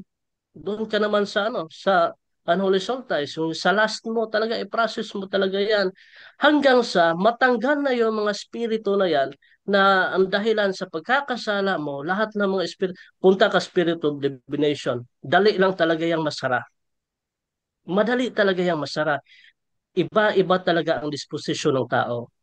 doon ka naman sa sa unholy solstice, yung sa last mo talaga, i-process mo talaga yan. Hanggang sa matanggal na yung mga spirito na yan, na ang dahilan sa pagkakasala mo, lahat ng mga spirit, punta ka spirit of divination. Dali lang talaga yung masara. Madali talaga yung masara. Iba-iba talaga ang disposisyon ng tao.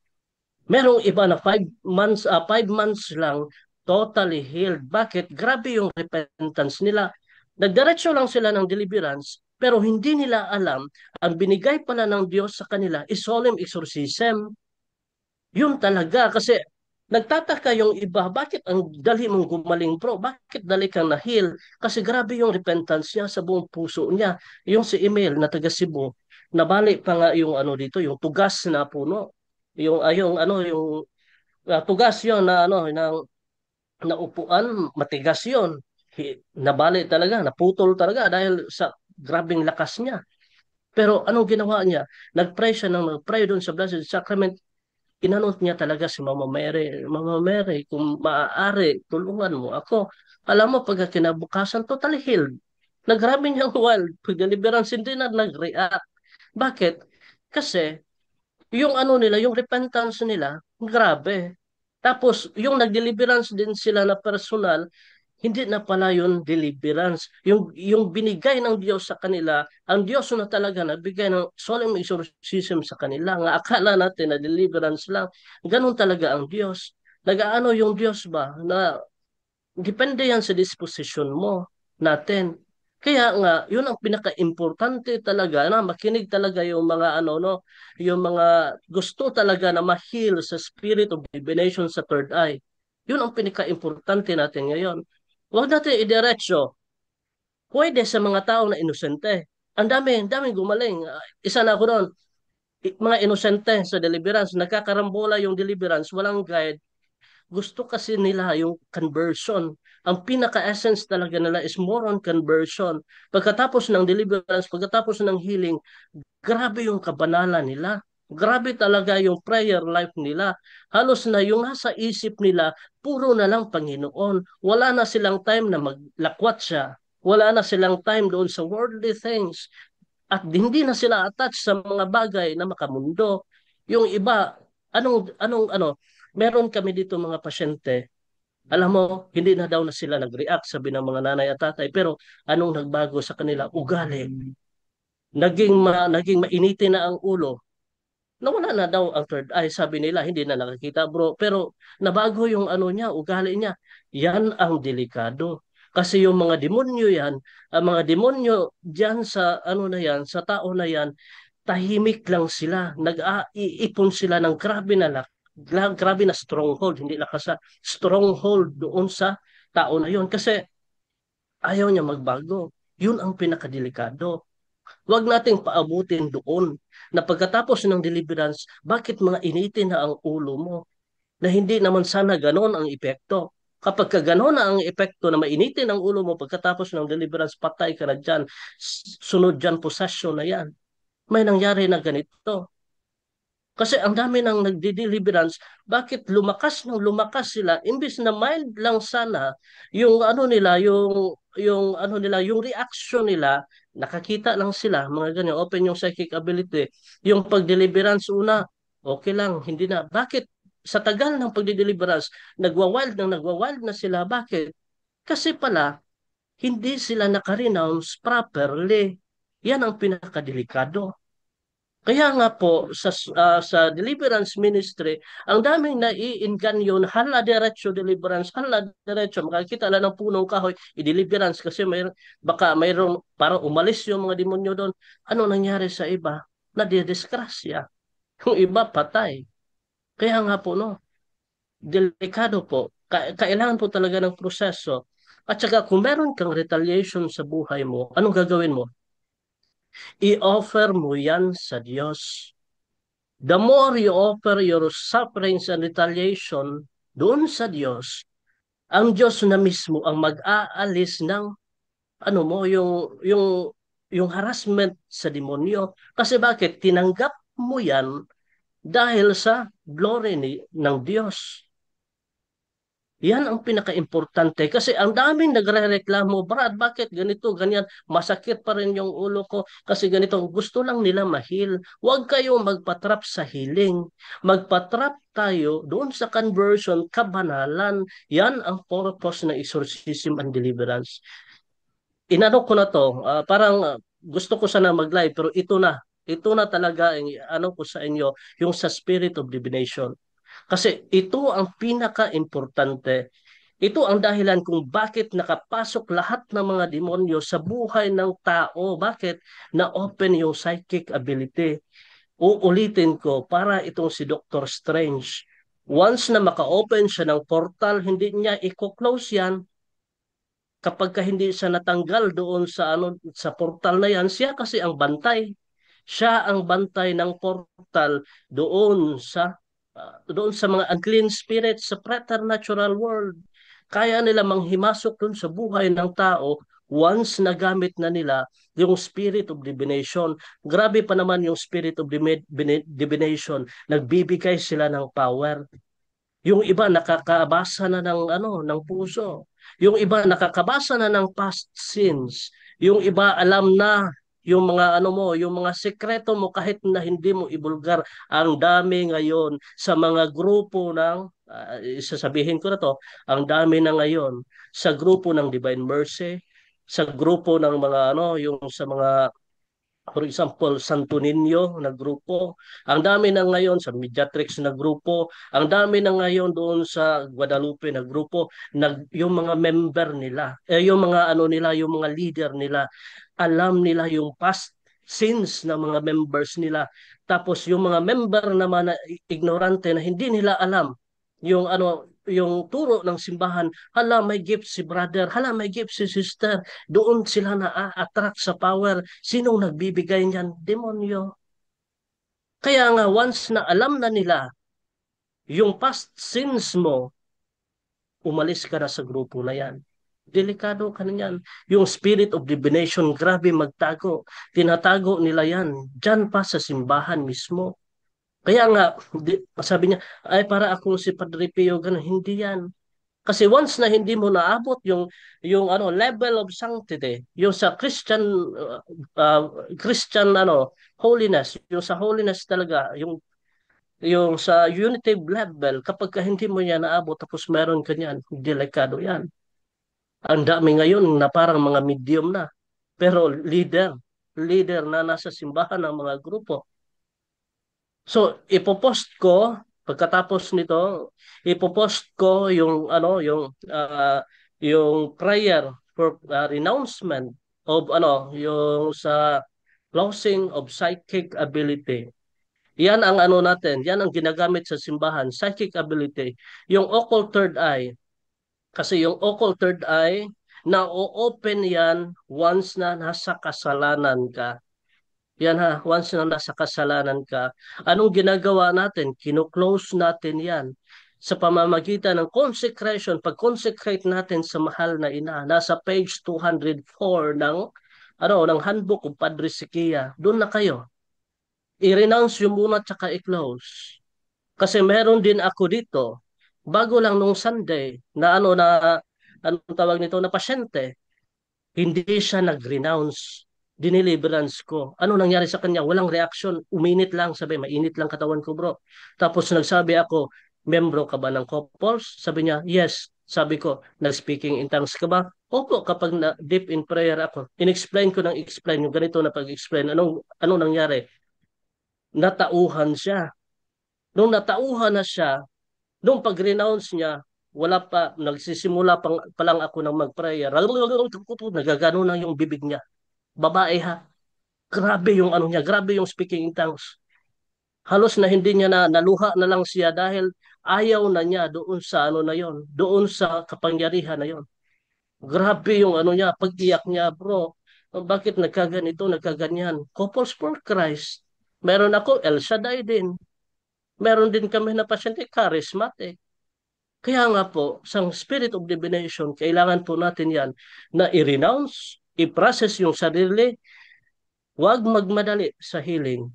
Merong iba na 5 months, 5 months lang, totally healed. Bakit? Grabe yung repentance nila. Nagdiretso lang sila ng deliverance, pero hindi nila alam, ang binigay pala ng Diyos sa kanila is solemn exorcism. Yun talaga, kasi nagtataka yung iba, bakit ang dali mong gumaling bro? Bakit dali kang na-heal? Kasi grabe yung repentance niya sa buong puso niya. Yung si Emil na taga Cebu, nabali pa nga yung dito, yung tugas na puno. Yung tugas yon na na upuan, matigas yon. Nabali talaga, naputol talaga dahil sa grabing lakas niya. Pero anong ginawa niya? Nag-pray siya nag-pray doon sa Blessed Sacrament. Inanot niya talaga si Mama Mary. Mama Mary, kung maaari, tulungan mo ako. Alam mo, pagka kinabukasan, totally healed. Nagrabe niyang wild. Pag deliverance, hindi na nag-react. Bakit? Kasi, yung nila, yung repentance nila, grabe. Tapos, yung nag-deliverance din sila na personal, hindi na pala yun deliverance. Yung binigay ng Diyos sa kanila, ang Diyos na talaga nagbigay ng solemn exorcism sa kanila. Nga akala natin na deliverance lang. Ganun talaga ang Diyos. Nagaano yung Diyos ba? Na depende yan sa disposition mo natin. Kaya nga, yun ang pinaka-importante talaga na makinig talaga yung mga yung mga gusto talaga na ma-heal sa spirit of divination sa third eye. Yun ang pinaka-importante natin ngayon. Huwag natin idiretso. Pwede sa mga tao na inosente. Ang dami gumaling. Isa na ako doon. Mga inosente sa deliverance, nagkakarambola yung deliverance, walang guide. Gusto kasi nila yung conversion. Ang pinaka-essence talaga nila is more on conversion. Pagkatapos ng deliverance, pagkatapos ng healing, grabe yung kabanalan nila. Grabe talaga yung prayer life nila. Halos na yung nasa isip nila, puro na lang Panginoon. Wala na silang time na maglakwat siya. Wala na silang time doon sa worldly things. At hindi na sila attached sa mga bagay na makamundo. Yung iba, meron kami dito mga pasyente, alam mo, hindi na daw na sila nag-react, sabi ng mga nanay at tatay, pero anong nagbago sa kanila? Ugali. Naging mainitin na ang ulo. Nawala na daw ang third eye, sabi nila, hindi na nakakita bro. Pero nabago yung niya, ugali niya. Yan ang delikado. Kasi yung mga demonyo yan, ang mga demonyo diyan sa na yan, sa tao na yan, tahimik lang sila. Nag-iipon sila ng grabe na stronghold, hindi lakas sa stronghold doon sa tao na yon kasi ayaw niya magbago. Yun ang pinakadelikado. Huwag nating paabutin doon na pagkatapos ng deliverance, bakit mga initin na ang ulo mo? Na hindi naman sana ganon ang epekto. Kapag ka ganon na ang epekto na mainitin ang ulo mo pagkatapos ng deliverance, patay ka na dyan. Sunod dyan, possession na yan. May nangyari na ganito. Kasi ang dami nang nagdi-deliverance, bakit lumakas sila imbis na mild lang sana yung yung reaction nila, nakakita lang sila, mga ganyan, open yung psychic ability. Yung pag-deliverance okay lang, hindi na. Bakit sa tagal ng pagdi-deliverance, nagwa-wild na sila? Bakit? Kasi pala hindi sila naka-renounce properly. Yan ang pinakadelikado. Kaya nga po sa deliverance ministry, ang daming nai-inganyo na hala diretso deliverance, hala diretso makikita lang ng punong kahoy, i-deliverance kasi baka mayroong parang umalis yung mga demonyo doon. Ano nangyari sa iba? Nadidisgrasya. Yung iba patay. Kaya nga po delikado po. Kailangan po talaga ng proseso. At saka kung meron kang retaliation sa buhay mo, anong gagawin mo? I-offer mo yan sa Diyos. The more you offer your sufferings and retaliation doon sa Diyos, ang Diyos na mismo ang mag-aalis ng yung harassment sa demonyo. Kasi bakit? Tinanggap mo yan dahil sa glory ng Diyos. Yan ang pinaka-importante kasi ang daming nagrereklamo, Brad, bakit ganito, ganyan, masakit pa rin yung ulo ko kasi ganito, gusto lang nila mahil. Huwag kayong magpatrap sa healing. Magpatrap tayo doon sa conversion, kabanalan. Yan ang purpose ng exorcism and deliverance. Inano ko na to, parang gusto ko sana mag-live pero ito na talaga ang ano ko sa inyo, yung sa spirit of divination. Kasi ito ang pinaka-importante. Ito ang dahilan kung bakit nakapasok lahat ng mga demonyo sa buhay ng tao. Bakit? Na-open yung psychic ability. Uulitin ko para itong si Doctor Strange. Once na maka-open siya ng portal, hindi niya i-close yan. Kapag ka hindi siya natanggal doon sa sa portal na yan, siya kasi ang bantay. Siya ang bantay ng portal doon sa mga unclean spirits sa preternatural world. Kaya nila manghimasok doon sa buhay ng tao once nagamit na nila yung spirit of divination. Grabe pa naman yung spirit of divination. Nagbibigay sila ng power. Yung iba nakakabasa na ng puso. Yung iba nakakabasa na ng past sins. Yung iba alam na yung mga yung mga sekreto mo kahit na hindi mo ibulgar. Ang dami ngayon sa mga grupo isasabihin ko na to, ang dami na ngayon sa grupo ng Divine Mercy, sa grupo ng mga yung sa mga for example, Santo Niño na grupo. Ang dami na ngayon sa Mediatrix na grupo. Ang dami na ngayon doon sa Guadalupe na grupo. Yung mga member nila, yung mga nila, yung mga leader nila, alam nila yung past sins ng mga members nila. Tapos yung mga member naman na ignorante na hindi nila alam yung yung turo ng simbahan, hala may gift si brother, hala may gift si sister, doon sila na-attract sa power. Sinong nagbibigay niyan? Demonyo. Kaya nga, once na alam na nila yung past sins mo, umalis ka na sa grupo na yan. Delikado ka na yan. Yung spirit of divination, grabe magtago. Tinatago nila yan. Diyan pa sa simbahan mismo. Kaya nga, sabi niya, ay para akong si Padre Pio, ganun. Hindi yan. Kasi once na hindi mo naabot yung level of sanctity, yung sa uh, Christian holiness, yung sa holiness talaga, yung sa unity level, kapag ka hindi mo yan naabot tapos meron ka niyan, delikado yan. Ang dami ngayon na parang mga medium na, pero leader na nasa simbahan ng mga grupo. So, pagkatapos nito, ipopost ko yung prayer for renouncement of yung sa closing of psychic ability. Yan ang natin, yan ang ginagamit sa simbahan, psychic ability. Yung occult third eye, kasi yung occult third eye, na-open yan once na nasa kasalanan ka. Yan ha, once na nasa kasalanan ka, anong ginagawa natin? Kino-close natin yan sa pamamagitan ng consecration. Pag-consecrate natin sa mahal na ina, nasa page 204 ng handbook ng Padre Siquia. Doon na kayo. I-renounce yung muna tsaka i-close. Kasi meron din ako dito, bago lang nung Sunday, na anong tawag nito, na pasyente, hindi siya nag-renounce. Diniliverance ko. Ano nangyari sa kanya? Walang reaction. Uminit lang. Sabi, mainit lang katawan ko, bro. Tapos nagsabi ako, membro ka ba ng couples? Sabi niya, yes. Sabi ko, nag-speaking in tongues ka ba? Opo, kapag deep in prayer ako. In-explain ko yung ganito na pag-explain. Anong nangyari? Natauhan siya. Nung natauhan na siya, nung pag-renounce niya, wala pa, nagsisimula pa lang ako ng mag-prayer. Nagagano na yung bibig niya. Babae ha. Grabe yung niya, grabe yung speaking in tongues. Halos na hindi niya naluha na lang siya dahil ayaw na niya doon sa na yon, doon sa kapangyarihan na yon. Grabe yung niya, pag-iyak niya, bro. Bakit nagkaganyan? Couples for Christ. Meron ako, El Shaddai din. Meron din kami na pasyente, charismatic. Kaya nga po, sa spirit of divination, kailangan po natin yan na i-renounce, i-process yung sarili. Huwag magmadali sa healing.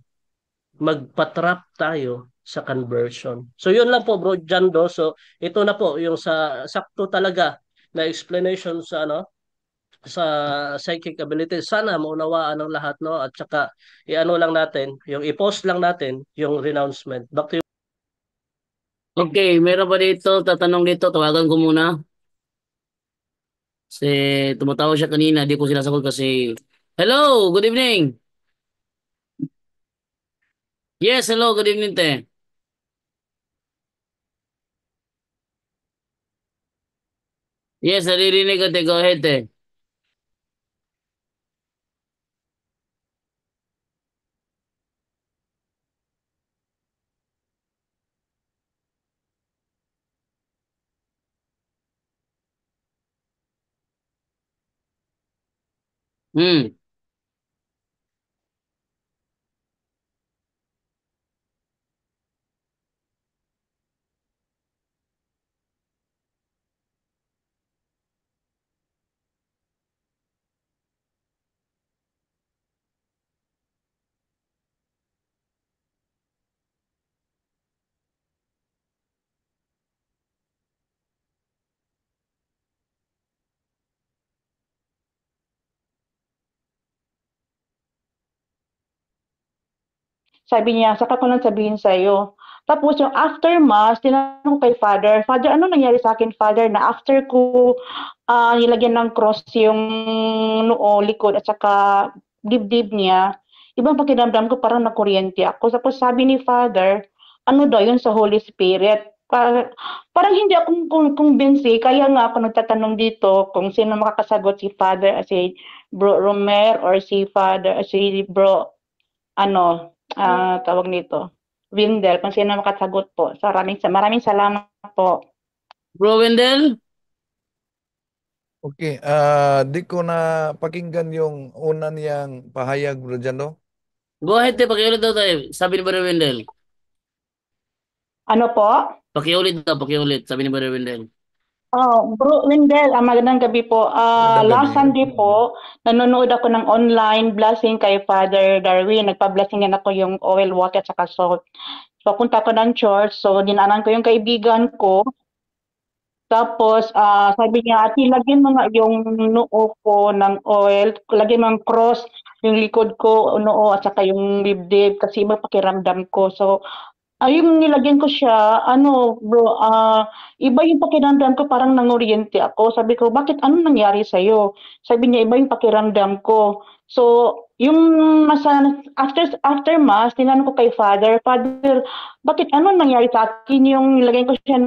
Magpatrap tayo sa conversion. So yun lang po bro Jando. So ito na po yung sa sakto talaga na explanation sa sa psychic ability. Sana maunawaan ng lahat no at saka i-ano lang natin, yung i-post lang natin yung renouncement. Back to you. Okay, meron pa dito, tatanong dito, tawagan ko muna. Kasi tumatawag siya kanina, di ko sinasagot kasi, hello, good evening. Yes, hello, good evening, te. Yes, naririnig ka, te. Go ahead, te. Hmm. Sabi niya, saka ko lang sabihin sa'yo. Tapos yung after mass, tinanong ko kay Father, Father, ano nangyari sa akin, Father, na after ko nilagyan ng cross yung noo, likod, at saka dibdib niya, ibang pakiramdam ko parang nakuryente ako. Tapos sabi ni Father, ano daw yun sa Holy Spirit? Parang hindi ako kumbinsi, kaya nga ako nagtatanong dito kung sino makakasagot, si Father, si Bro Romer, or si Father, si Bro tawag nito, Windel, kung sino makasagot po. So, maraming salamat po. Bro Wendell? Okay, di ko na pakinggan yung una niyang pahayag, Bro Jando. Go ahead, te. Pakiulit daw tayo. Sabi ni Brother Wendell. Ano po? Pakiulit daw, pakiulit. Sabi ni Brother Wendell. Bro Windel, magandang gabi po. Magandang Last gabi. Sunday po, nanonood ako ng online blessing kay Father Darwin. Nagpa-blessingan ako yung oil, water, at saka salt. So, punta ko ng church. So, dinaanan ko yung kaibigan ko. Tapos, sabi niya, "Ate, lagyan mo nga yung noo ko ng oil, lagyan mo ng cross, yung likod ko, noo, at saka yung dibdib, kasi iba pakiramdam ko." So, yung nilagyan ko siya, bro, iba yung pakiramdam ko, parang nanguryente ako. Sabi ko, bakit, anong nangyari sa'yo? Sabi niya, iba yung pakiramdam ko. So, yung after mass, tinanong ko kay Father, Father, bakit, anong nangyari sa akin? Yung nilagyan ko siya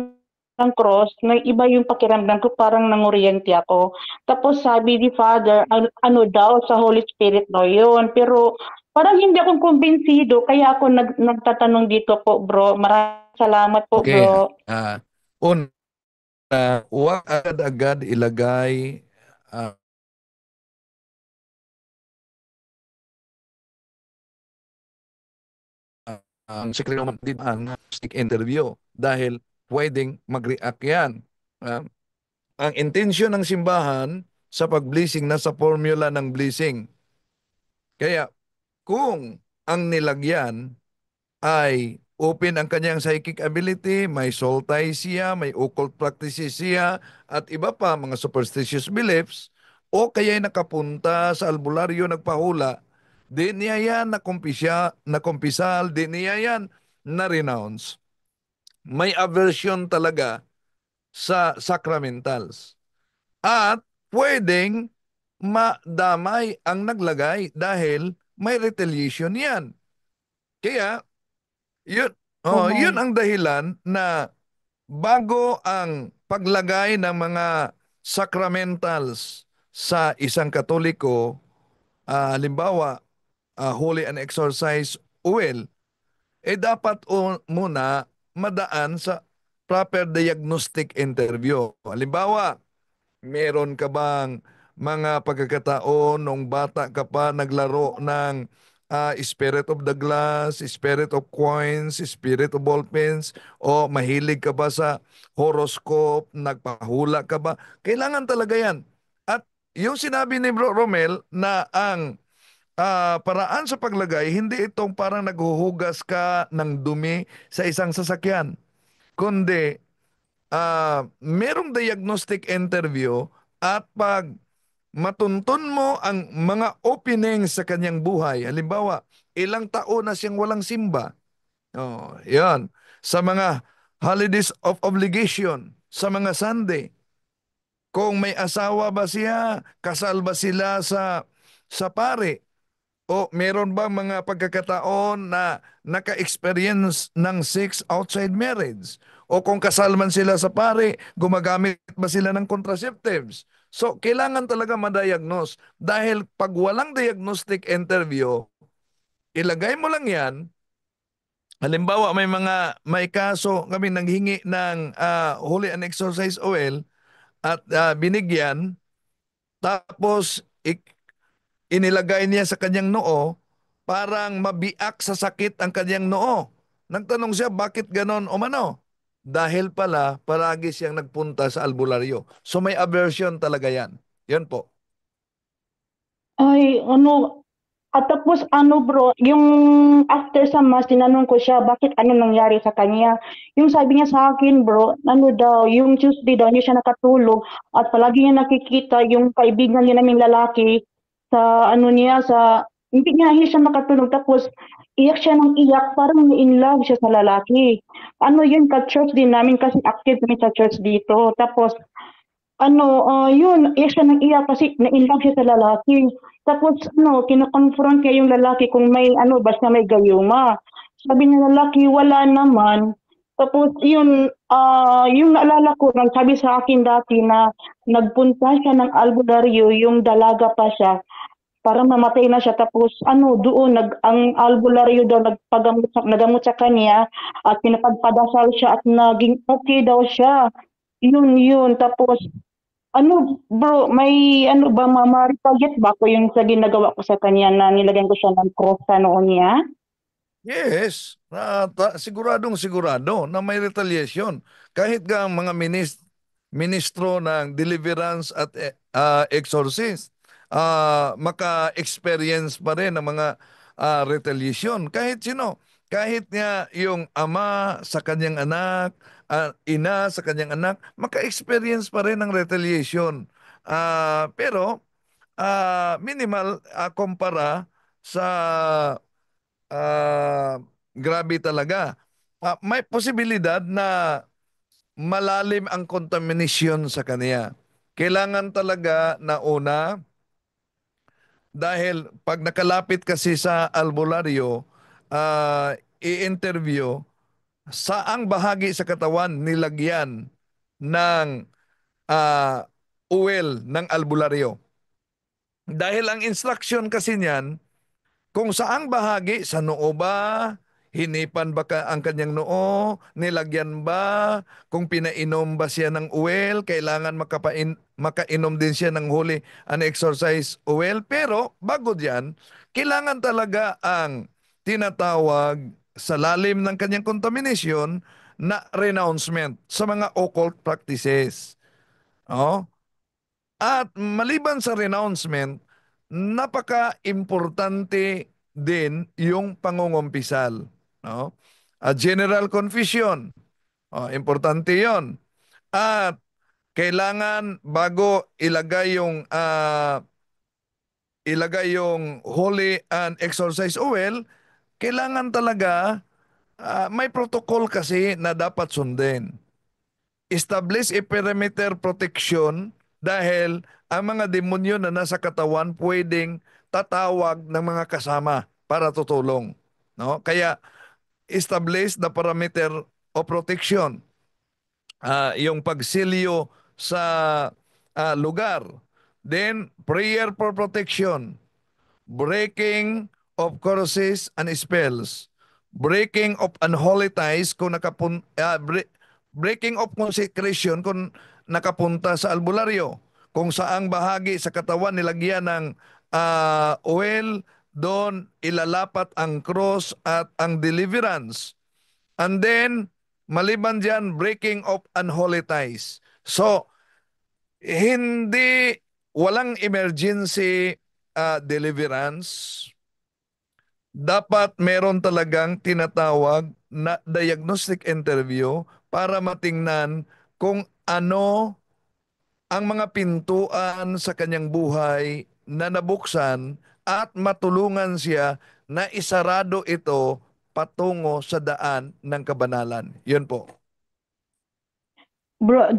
ng cross, na iba yung pakiramdam ko, parang nanguryente ako. Tapos sabi ni Father, ano daw, sa Holy Spirit daw yun. Pero parang hindi ako kumbinsido, kaya ako nagtatanong dito po, bro. Maraming salamat po, Okay, bro. una, huwag agad-agad ilagay ah, ang sekreto ang stick interview dahil pwedeng mag-react yan. Ah, ang intensyon ng simbahan sa pag-blessing nasa formula ng blessing. Kaya kung ang nilagyan ay open ang kanyang psychic ability, may soltai siya, may occult practices siya, at iba pa mga superstitious beliefs, o kaya'y nakapunta sa albularyo nagpahula, di niya yan nakumpisal, di niya yan na-renounce. May aversion talaga sa sacramentals. At pwedeng madamay ang naglagay dahil may retaliation yan. Kaya yun, yun Amen. ang dahilan na bago ang paglagay ng mga sacramentals sa isang Katoliko, halimbawa, Holy and Exorcise oil, dapat muna madaan sa proper diagnostic interview. Halimbawa, meron ka bang mga pagkakataon nung bata ka pa naglaro ng Spirit of the Glass, Spirit of Coins, Spirit of Ballpens, o mahilig ka ba sa horoscope, nagpahula ka ba? Kailangan talaga yan. At yung sinabi ni Bro Romel na ang paraan sa paglagay, hindi itong parang naghuhugas ka ng dumi sa isang sasakyan, kundi merong diagnostic interview at pag matuntun mo ang mga openings sa kanyang buhay. Halimbawa, ilang taon na siyang walang simba. Oh, yan. Sa mga holidays of obligation, sa mga Sunday. Kung may asawa ba siya, kasal ba sila sa pare? O meron ba mga pagkakataon na naka-experience ng sex outside marriage? O kung kasal man sila sa pare, gumagamit ba sila ng contraceptives? So, kailangan talaga ma-diagnose. Dahil pag walang diagnostic interview, ilagay mo lang yan. Halimbawa, may kaso kami nanghingi ng holy and exorcise oil at binigyan, tapos inilagay niya sa kanyang noo, parang mabiak sa sakit ang kanyang noo. Nagtanong siya, bakit ganon o mano? Dahil pala, palagi siyang nagpunta sa albularyo. So may aversion talaga yan. Yan po. Ay, ano, at tapos ano bro, yung after sa mass, tinanong ko siya, bakit ano nangyari sa kanya? Yung sabi niya sa akin bro, ano daw, yung Tuesday daw, hindi siya nakatulog at palagi niya nakikita yung kaibigan niya naming lalaki sa ano niya, hindi siya nakatulog. Tapos iyak siya ng iyak, parang in love siya sa lalaki. Ano yun, ka-church din namin kasi active kami sa church dito. Tapos yun, iyak siya ng iyak kasi na-inlove siya sa lalaki. Tapos kino-confront niya yung lalaki kung may basta may gayuma. Sabi niya lalaki, wala naman. Tapos yung naalala ko, nagsabi sa akin dati na nagpunta siya ng albularyo, yung dalaga pa siya, para mamatay na siya. Tapos doon, ang albularyo daw nagamot sa kanya at pinapagpadasal siya at naging okay daw siya. Yun. Tapos bro, may ba, ma-retaliate ba ko yung sa ginagawa ko sa kanya na nilagyan ko siya ng cross sa noo niya? Yes, siguradong sigurado na may retaliation. Kahit nga ang mga ministro ng deliverance at exorcist, maka-experience pa rin ng mga retaliation. Kahit sino, kahit nga yung ama sa kanyang anak, ina sa kanyang anak, maka-experience pa rin ng retaliation. Pero minimal kumpara sa grabe talaga. May posibilidad na malalim ang contamination sa kanya. Kailangan talaga na una, dahil pag nakalapit kasi sa albularyo, i-interview, saang bahagi sa katawan nilagyan ng ah, oil ng albularyo. Dahil ang instruction kasi niyan, kung saang bahagi, sa noo ba, hinipan ba ang kanyang noo, nilagyan ba, kung pinainom ba siya ng oil, kailangan makainom din siya ng holy and exorcise oil. Pero bago diyan, kailangan talaga ang tinatawag sa lalim ng kanyang contamination na renouncement sa mga occult practices. Oh? At maliban sa renouncement, napaka-importante din yung pangungumpisal. No? A general confession. Importante yon. At kailangan bago ilagay yung holy and exorcise oil, kailangan talaga may protocol kasi na dapat sundin. Establish a perimeter protection dahil ang mga demonyo na nasa katawan pwedeng tatawag ng mga kasama para tutulong. No? Kaya establish the perimeter of protection. Yung pagsilyo sa lugar. Then, prayer for protection. Breaking of curses and spells, breaking of unholy ties kung breaking of consecration kung nakapunta sa albularyo, kung saang bahagi sa katawan nilagyan ng oil, doon ilalapat ang cross at ang deliverance. And then, maliban dyan, breaking of unholy ties. So, walang emergency deliverance, dapat meron talagang tinatawag na diagnostic interview para matingnan kung ano ang mga pintuan sa kanyang buhay na nabuksan at matulungan siya na isarado ito patungo sa daan ng kabanalan. Yun po. Bro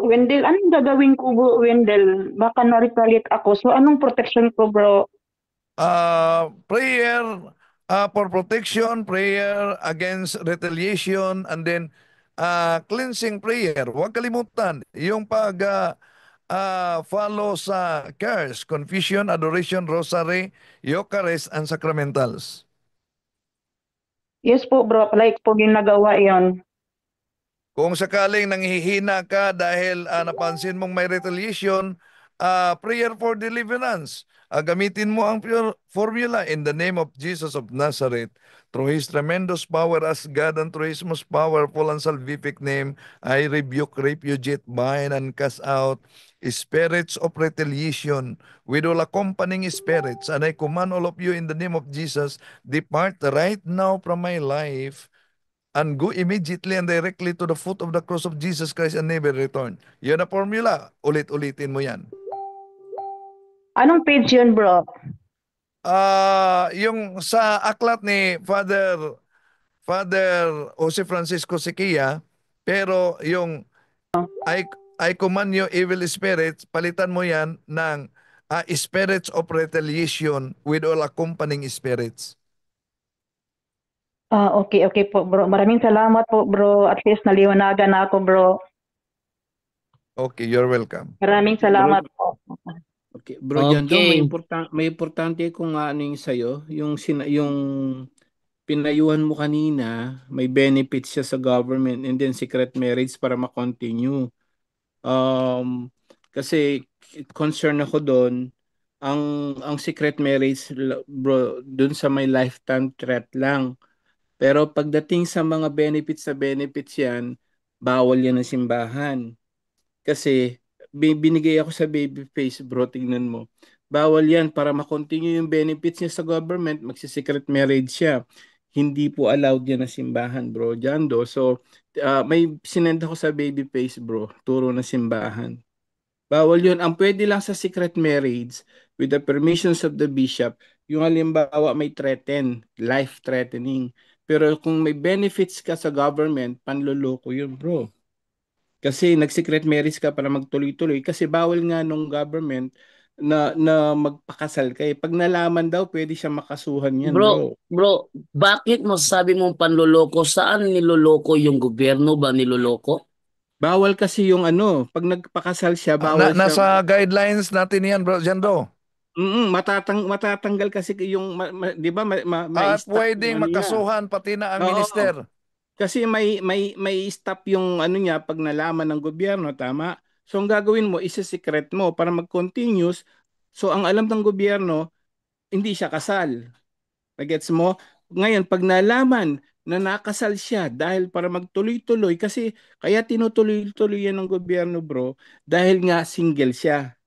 Wendell, anong gagawin ko, Bro Wendell? Baka na-retaliate ako. So, anong protection ko, bro? Prayer for protection, prayer against retaliation, and then cleansing prayer. Huwag kalimutan yung follow sa CARS, Confession, Adoration, Rosary, Eucharist, and Sacramentals. Yes po, bro. Like po ginagawa yon. Kung sakaling nanghihina ka dahil napansin mong may retaliation, prayer for deliverance. Gamitin mo ang formula in the name of Jesus of Nazareth. Through His tremendous power as God and through His most powerful and salvific name, I rebuke, repudiate, bind, and cast out spirits of retaliation with all accompanying spirits. And I command all of you in the name of Jesus, depart right now from my life and go immediately and directly to the foot of the cross of Jesus Christ and never return. Yun na formula. Ulit-ulitin mo yan. Anong page yun, bro? Yung sa aklat ni Father Jose Francisco Siquia, pero yung I command you evil spirits, palitan mo yan ng spirits of retaliation with all accompanying spirits. Okay po, bro. Maraming salamat po, bro. At least naliwanagan na ako, bro. Okay, you're welcome. Maraming salamat po. Okay, Bro Jando, Okay. may importante kung ano yung sa'yo, yung pinayuhan mo kanina, may benefits siya sa government and then secret marriage para ma-continue. Kasi concern ako doon, ang secret marriage, bro, doon sa may lifetime threat lang. Pero pagdating sa mga benefits yan, bawal yan ng simbahan. Kasi binigay ako sa baby face, bro, tingnan mo. Bawal yan para ma-continue yung benefits niya sa government, magsi-secret marriage siya. Hindi po allowed yan na simbahan, bro, Jando. So, may sinend ako sa baby face, bro, turo na simbahan. Bawal yun. Ang pwede lang sa secret marriage with the permissions of the bishop, yung halimbawa may threaten, life-threatening. Pero kung may benefits ka sa government, panloloko yun, bro. Kasi nag-secret marriage ka para magtuloy-tuloy kasi bawal nga nung government na magpakasal ka. Pag nalaman daw, pwede siya makasuhan yan, bro. Bro, bakit mo sabi mong panloloko? Saan niloloko yung gobyerno ba niloloko? Bawal kasi yung pag nagpakasal siya, bawal siya. Nasa guidelines natin yan, bro, Jando. Matatanggal kasi yung, 'di ba, At stop pwedeng yung niya. makasuhan pati na ang Oo. minister. Kasi may stop yung niya pag nalaman ng gobyerno, tama? So ang gagawin mo, isa-secret mo para mag-continuous. So ang alam ng gobyerno, hindi siya kasal. Nagets mo? Ngayon, pag nalaman na nakasal siya dahil para magtuloy-tuloy, kasi kaya tinutuloy-tuloy yan ng gobyerno, bro, dahil nga single siya.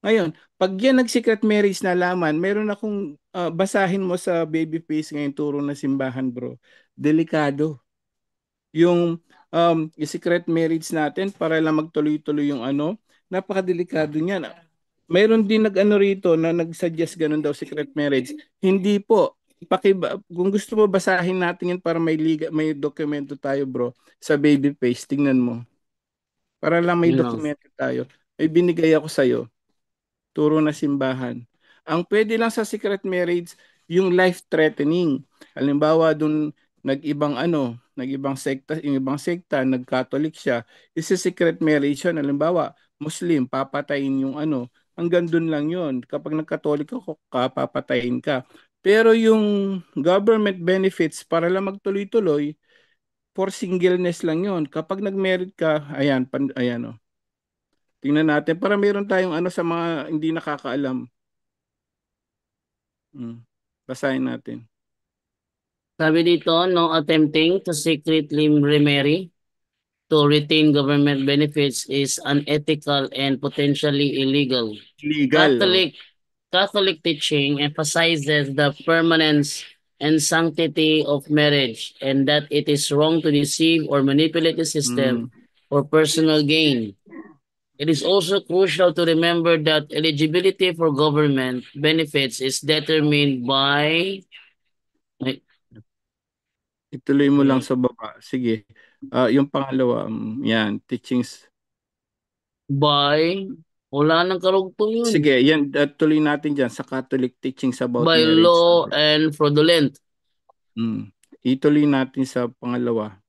Ngayon, pag yan nag-secret marriage na laman, meron akong basahin mo sa baby face ngayon turo na simbahan, bro. Delikado. Yung secret marriage natin para lang magtuloy-tuloy yung napakadelikado niyan. Mayroon din rito na nag-suggest ganun daw secret marriage. Hindi po. Kung gusto mo basahin natin yan para may dokumento tayo, bro, sa baby face, tingnan mo. Para lang may dokumento tayo. May binigay ako sa'yo. Turo na simbahan. Ang pwede lang sa secret marriage, yung life-threatening. Halimbawa, dun nag-ibang sekta, yung ibang sekta, nag-Catholic siya, isa secret marriage yun. Halimbawa, Muslim, papatayin yung hanggang dun lang yun. Kapag nag-Catholic ka, papatayin ka. Pero yung government benefits, para lang magtuloy-tuloy, for singleness lang yun. Kapag nag-married ka, ayan, ayan. Tingnan natin para meron tayong sa mga hindi nakakaalam. Basahin natin. Sabi dito, no attempting to secretly remarry to retain government benefits is unethical and potentially illegal. Legal. Catholic teaching emphasizes the permanence and sanctity of marriage and that it is wrong to deceive or manipulate the system for personal gain. It is also crucial to remember that eligibility for government benefits is determined Ituloy mo lang sa baba. Sige. Yung pangalawa, yan, teachings. by wala nang karugtong yun. Sige, yan, tuloy natin dyan sa Catholic teachings about By marriage. law and fraudulent. Ituloy natin sa pangalawa.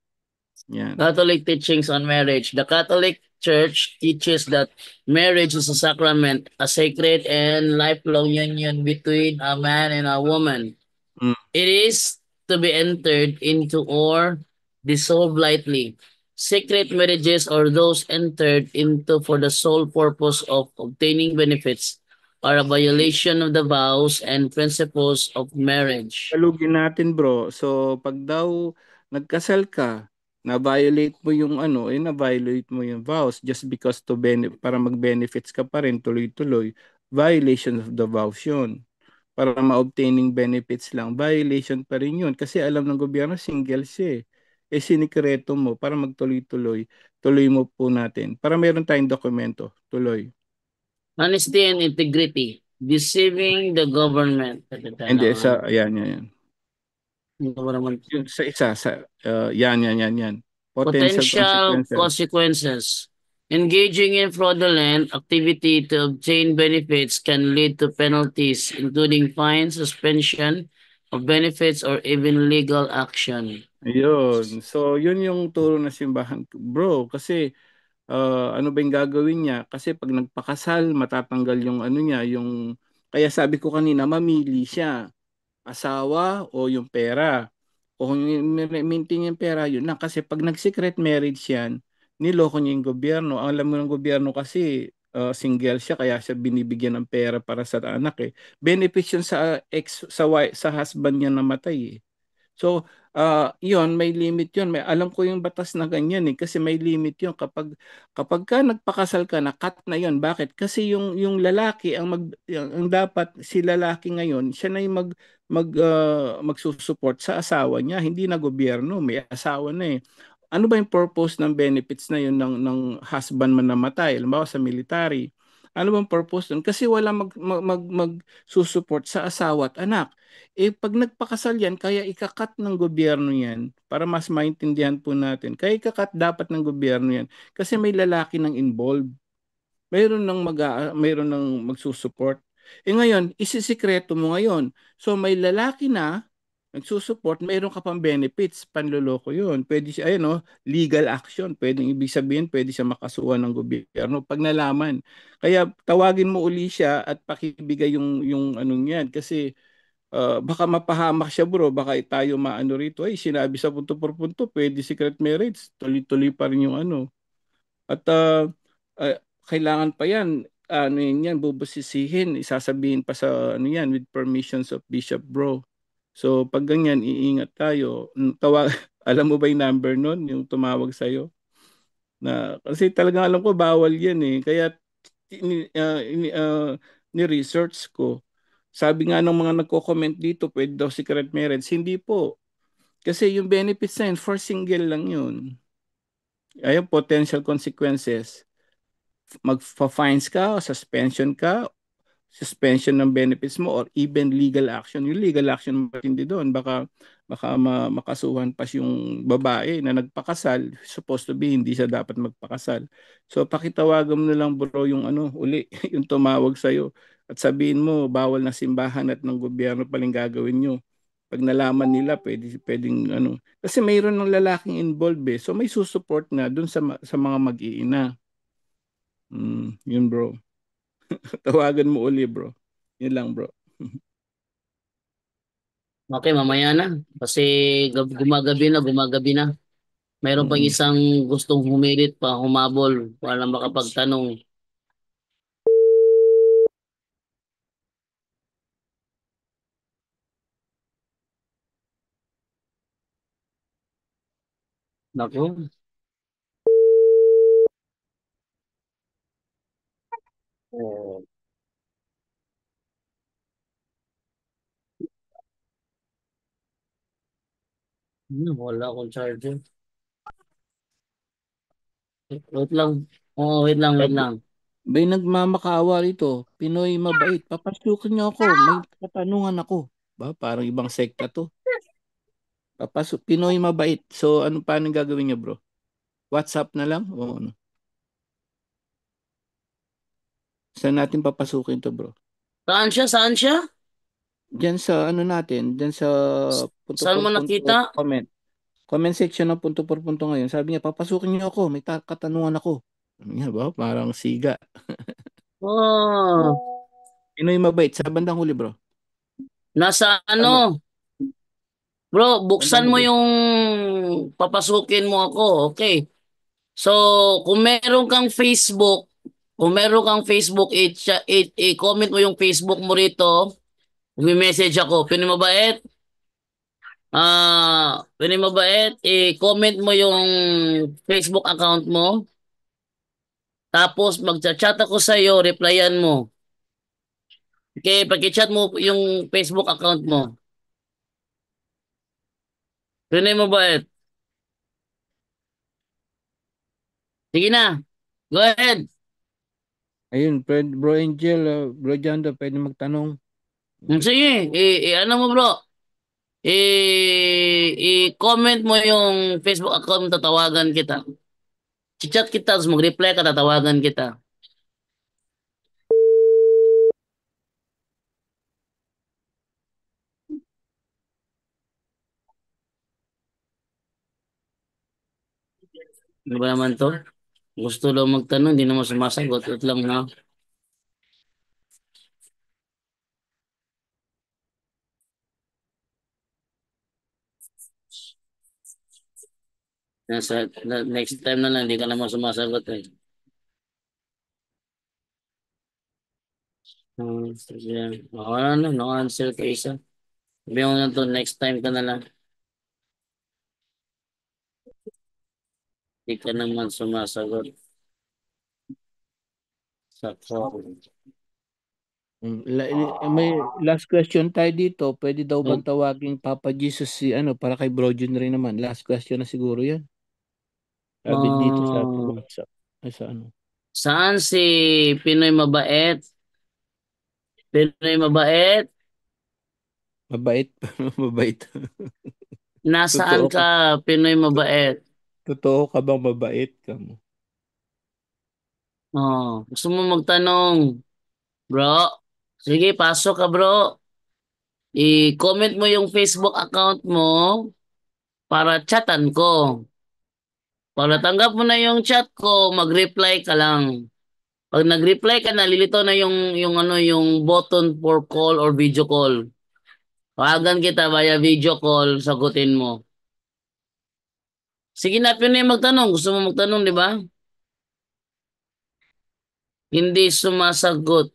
Yan. Catholic teachings on marriage. The Catholic Church teaches that marriage is a sacrament, a sacred and lifelong union between a man and a woman. It is to be entered into or dissolved lightly. Secret marriages or those entered into for the sole purpose of obtaining benefits are a violation of the vows and principles of marriage. Kalugin natin bro. So pag daw nagkasal ka, na-violate mo yung na-violate mo yung vows just because para mag-benefits ka pa rin tuloy-tuloy. Violation of the vows yun. Para ma-obtaining benefits lang, violation pa rin yun. Kasi alam ng gobyerno, single siya eh. Sinikreto mo para magtuloy-tuloy. Tuloy mo po natin. Para meron tayong dokumento. Tuloy. Honesty and integrity. Deceiving the government. Hindi, yan. Yung sa isa, yan. Potential consequences. Engaging in fraudulent activity to obtain benefits can lead to penalties, including fines, suspension of benefits, or even legal action. Ayun. So, yun yung turo ng simbahan. Bro, kasi ano ba yung gagawin niya? Kasi pag nagpakasal, matatanggal yung niya, yung... Kaya sabi ko kanina, mamili siya. Asawa o yung pera. O kung maintain yung pera, yun lang. Kasi pag nag-secret marriage yan, niloko niya yung gobyerno. Alam mo ng gobyerno kasi single siya, kaya siya binibigyan ng pera para sa anak eh. Benefits yun sa husband niya namatay eh. So, yun, may limit yun. Alam ko yung batas na ganyan eh, kasi may limit yun. Kapag ka nagpakasal ka, na cut na yun. Bakit? Kasi yung lalaki, ang dapat, si lalaki ngayon, siya na yung magsusupport sa asawa niya, hindi na gobyerno, may asawa na eh. Ano ba yung purpose ng benefits na yun ng husband man namatay? Halimbawa sa military. Ano bang purpose nun? Kasi wala magsusupport sa asawa at anak. Pag nagpakasal yan, kaya ikakat ng gobyerno yan para mas maintindihan po natin. Kaya ikakat dapat ng gobyerno yan kasi may lalaki nang involved. Mayroon nang magsusupport. Ngayon, isisikreto mo ngayon. So may lalaki na nagsusupport, mayroon ka pang benefits, panloloko yun. Pwede siya, legal action. Pwedeng ibig sabihin, pwede siya makasuhan ng gobyerno pag nalaman. Kaya tawagin mo uli siya at pakibigay yung anong yan. Kasi baka mapahamak siya bro, baka tayo maano rito. Ay, sinabi sa punto por punto, pwede secret marriage. Tuloy-tuloy pa rin yung At kailangan pa yan, bubusisihin, isasabihin pa sa with permissions of bishop bro. So pag ganyan, iingat tayo. Alam mo ba yung number nun, yung tumawag sa'yo? Kasi talagang alam ko, bawal yan eh. Kaya ni-research ko. Sabi nga ng mga nagko-comment dito, pwede daw secret marriage. Hindi po. Kasi yung benefits na yun, for single lang yun. Ayun, potential consequences. Magpa-fines ka o suspension ng benefits mo or even legal action. Yung legal action matindi doon, baka makasuhan pa yung babae na nagpakasal, supposed to be hindi siya dapat magpakasal. So pakitawagan mo na lang bro yung uli, yung tumawag sa'yo at sabihin mo bawal na simbahan at ng gobyerno paling gagawin nyo. Pag nalaman nila, pwedeng Kasi mayroon ng lalaking involved eh. So may susupport na doon sa mga mag-iina. Yun bro. Tawagan mo uli bro. Yun lang bro. Okay, mamaya na. Kasi gumagabi na. Mayroon pang isang gustong humirit pa, humabol para makapagtanong. Naku. Wala akong charger. Wait lang. Oo, wait lang, wait lang. May nagmamakaawa rito. Pinoy mabait. Papasukin niyo ako. May katanungan ako. Ba, parang ibang sekta to. Pinoy mabait. So, ano paano gagawin niyo, bro? WhatsApp na lang? O ano? Saan natin papasukin to, bro? Saan siya? Saan siya? Diyan sa ano natin, diyan sa punto Saan por mo punto nakita? comment. Comment section ng punto por punto ngayon. Sabi niya, papasukin niyo ako. May katanungan ako. Ano nga ba? Parang siga. Oh, Pinoy mabait. Sa bandang huli, bro. nasa Ano? ano? Bro, Bandang buksan mo huli. yung papasukin mo ako. Okay. So, kung meron kang Facebook, i-comment mo yung Facebook mo rito. May-message ako. Pwede mabait? Pwede mabait? I-comment mo yung Facebook account mo. Tapos, magchat-chat ako sa iyo, replyan mo. Okay, pag-chat mo yung Facebook account mo. Pwede mabait? Sige na. Go ahead. Ayun, bro Angel, bro Jando, pwede magtanong. Sige, ano mo bro? I-comment mo yung Facebook account, tatawagan kita. Chat kita, tapos mag-reply ka, tatawagan kita. Ano ba naman to? Gusto lang magtanong, hindi naman sumasagot. Ito lang na. Next time na lang, hindi ka naman sumasagot eh. Sige. Ano, no answer ka isa. Sabi mo na to, next time ka na lang. Hindi ka naman sumasagot sa call. May last question tayo dito. Pwede daw bang Oh, tawaging Papa Jesus si ano para kay Bro Jun rin naman. Last question na siguro 'yan. Sabi dito sa ah, WhatsApp. Ay, sa ano? saan si Pinoy Mabait? Pinoy Mabait? Mabait. Mabait. Nasaan Totoo ka. ka, Pinoy Mabait? Totoo ka bang mabait ka mo? Gusto mo magtanong, bro? Sige, pasok ka, bro. I-comment mo yung Facebook account mo para chatan ko. Pag natanggap mo na yung chat ko, mag-reply ka lang. Pag nag-reply ka na, lilito na yung button for call or video call. Tawagan kita via video call, sagutin mo. Sige na, Pinoy, magtanong. Gusto mo magtanong, di ba? Hindi sumasagot.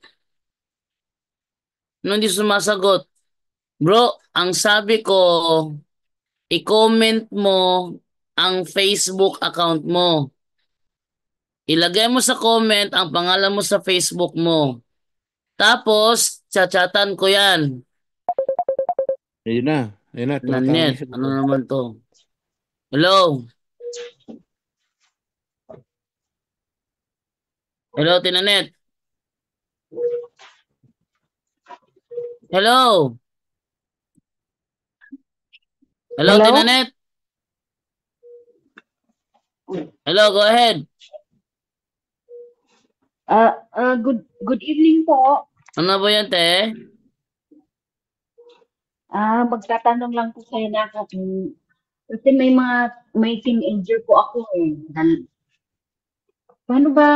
Ano hindi sumasagot? Bro, ang sabi ko, i-comment mo ang Facebook account mo. Ilagay mo sa comment ang pangalan mo sa Facebook mo. Tapos, chachatan ko yan. Ayun na. Ayun na. Tumatawag Nanet, na siya. ano naman to? Hello? Hello, Tinanet? Hello? Hello, Hello? Tinanet? Hello, go ahead. Good evening po. Ano ba yan, te? Magtatanong lang po sana ako kasi may teenager po ako eh. Paano ba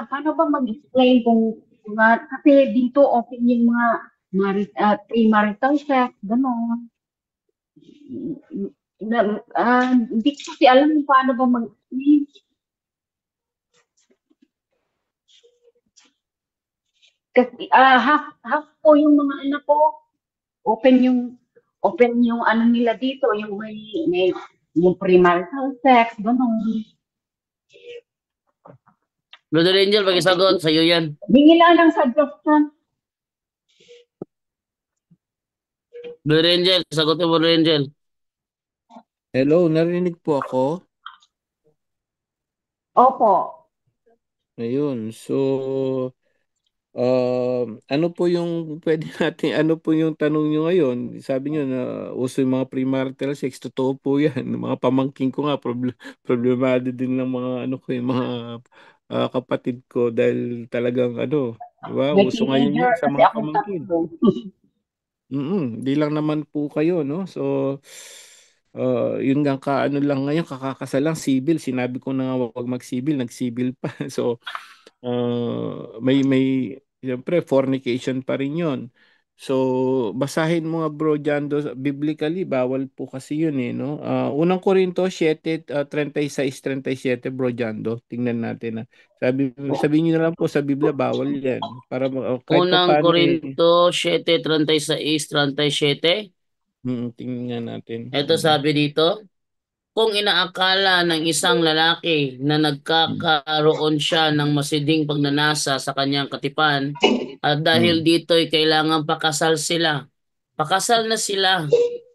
paano ba mag-explain kung kasi dito open yung mga premarital sex, gano'n. Hindi ko kasi alam kung paano ba mag-explain. Kasi half po yung mga anak ko, open yung ano nila dito, may yung premarital sex, gano'n. Brother Angel, pakisagot. Sa'yo yan. Hingi lang ng suggestion. Brother Angel, sagot mo, Brother Angel. Hello, narinig po ako? Opo. Ayun. So, ano po yung pwede natin, ano po yung tanong nyo ngayon? Sabi nyo na uso yung mga premarital sex. Totoo po yan. Mga pamangking ko nga, problemado din ng mga ano ko, yung mga kapatid ko dahil talagang ano, di ba? May Uso ngayon teenager yan sa kasi mga akong pamangkin. tatlo. Di lang naman po kayo, no? So, yun nga ano lang ngayon, kakakasal lang, civil. Sinabi ko na nga wag mag-civil, nag-civil pa. So, siyempre, fornication pa rin yun. So, basahin mo nga bro Jando, biblically, bawal po kasi yun eh, no? Unang Korinto 7, 36-37, bro Jando, tingnan natin na. Sabihin niyo na lang po sa Biblia, bawal yan. Para kahit pa Unang paano eh, Korinto 7:36-37. tingnan natin. Ito sabi dito, kung inaakala ng isang lalaki na nagkakaroon siya ng masiding pagnanasa sa kanyang katipan, at dahil Mm. dito'y kailangan pakasal sila. Pakasal na sila.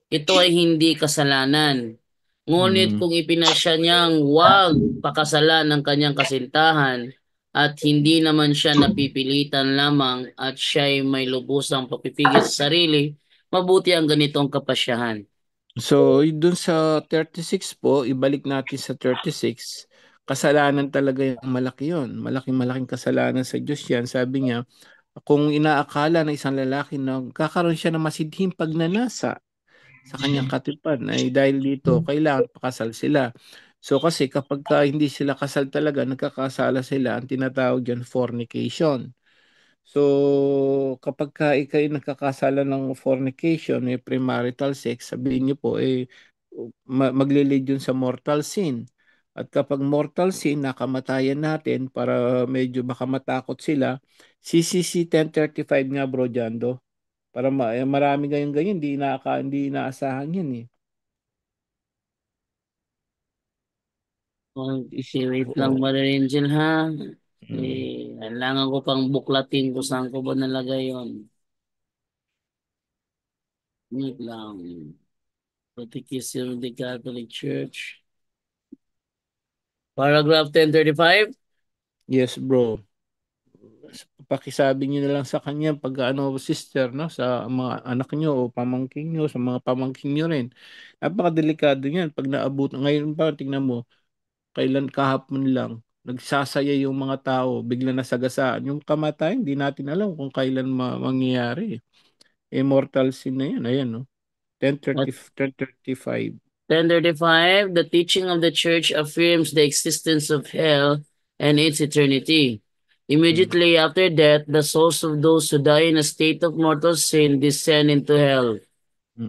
Ito ay hindi kasalanan. Ngunit Mm. kung ipinasya niyang huwag pakasalan ng kanyang kasintahan at hindi naman siya napipilitan lamang at siya'y may lubusang papipigil sa sarili, mabuti ang ganitong kapasyahan. So, dun sa 36 po, ibalik natin sa 36, kasalanan talaga yung malaki yun. Malaking-malaking kasalanan sa Diyos yan. Sabi niya, kung inaakala ng isang lalaki na kakaroon siya ng masidhing pagnanasa sa kanyang katipan, ay dahil dito, kailangan pakasal sila. So, kasi kapag hindi sila kasal talaga, nagkakasala sila, ang tinatawag dyan, fornication. So, kapag ikay nagkakasala ng fornication, premarital sex, sabihin niyo po, magle-lead yun sa mortal sin. At kapag mortal sin, nakamatayan natin para medyo baka matakot sila, CCC 1035 nga bro Jando. Para marami ganyan ganyan, hindi inaasahan yan eh. Wait lang, Oo. Mother Angel, ha? Mm. Kailangan ko pang buklatin kung saan ko ba nalagay yon. Wait lang. Catechism of the Catholic Church. Paragraph 1035. Yes bro. Pakisabi niyo na lang sa kanya pag ano sister no sa mga anak niyo o pamangkin niyo sa mga pamangkin niyo rin. Napakadelikado niyan pag naabot ngayon pa tingnan mo kailan kahapon lang nagsasaya yung mga tao bigla nasagasaan yung kamatayan hindi natin alam kung kailan mangyayari. Immortal sin na yan ayan no 10:35. 1035. The teaching of the Church affirms the existence of hell and its eternity. Mm. Immediately after death, the souls of those who die in a state of mortal sin descend into hell.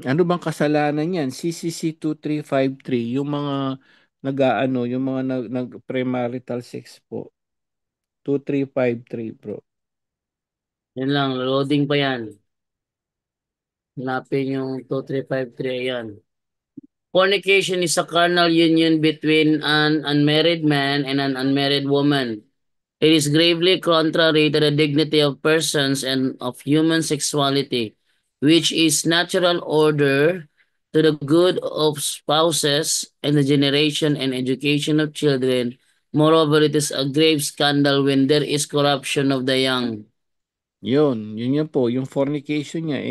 Ano bang kasalanan yan? CCC 2353 yung mga nag-aano, yung mga premarital sex po. 2353 bro. Yan lang, loading pa yan. Hanapin yung 2353, ayan. Fornication is a carnal union between an unmarried man and an unmarried woman. It is gravely contrary to the dignity of persons and of human sexuality, which is natural order to the good of spouses and the generation and education of children. Moreover, it is a grave scandal when there is corruption of the young. Yun po, yung fornication niya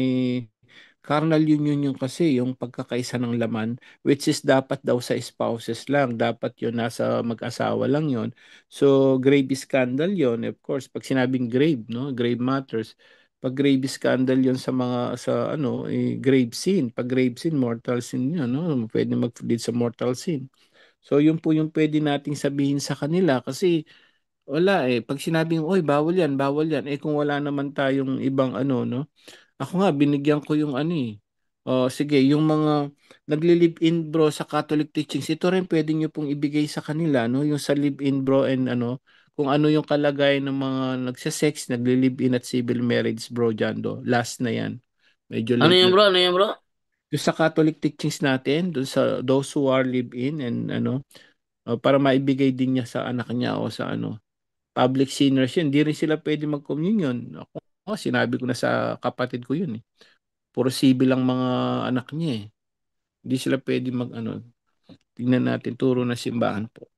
carnal union yung kasi yung pagkakaisa ng laman which is dapat daw sa spouses lang, dapat yun nasa mag-asawa lang yun. So grave scandal yun, of course, pag sinabing grave, no, grave matters. Pag grave scandal yun sa mga sa ano, grave sin. Pag grave sin, mortal sin yun, no? Pwede mag-lead sa mortal sin. So yun po yung pwede nating sabihin sa kanila kasi wala eh. Pag sinabing, oy, bawal yan. Eh kung wala naman tayong ibang ano, no? Ako nga, binigyan ko yung ano eh. Oh, sige, yung mga nagli-live-in bro sa Catholic teachings, ito rin pwede nyo pong ibigay sa kanila, no? Yung sa live-in bro and ano, kung ano yung kalagayan ng mga nagsasex, nagli-live-in at civil marriage bro, Jando. Last na yan. Medyo Ano late yan na. bro? Ano yan bro? Yung sa Catholic teachings natin, doon sa those who are live-in and ano, para maibigay din niya sa anak niya o sa ano, public sinners yun. Hindi rin sila pwede mag-communion. Ako, sinabi ko na sa kapatid ko yun eh. Puro civil lang mga anak niya eh. Hindi sila pwede mag ano. Tingnan natin, turo na simbahan po.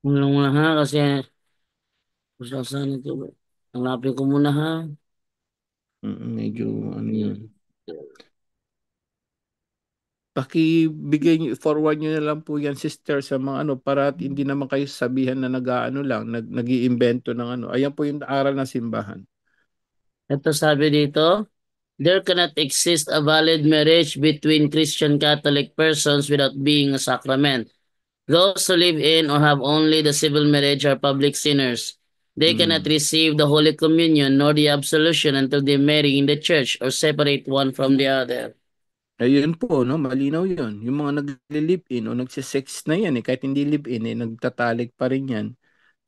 Muna muna ha, kasi kung saan ito. Hanapin ko muna ha. Medyo ano yun. Pakibigay niyo, forward niyo na lang po yan, sister, sa mga ano, para at hindi naman kayo sabihan na nag-aano lang, nag-iimbento ng ano. Ayan po yung aral ng simbahan. Ito sabi dito, there cannot exist a valid marriage between Christian Catholic persons without being a sacrament. Those who live in or have only the civil marriage are public sinners. They cannot receive the Holy Communion nor the absolution until they marry in the church or separate one from the other. Ayun po, no, malinaw yun. Yung mga nag-live-in o nagsisex na yan, kahit hindi live-in, nagtatalik pa rin yan.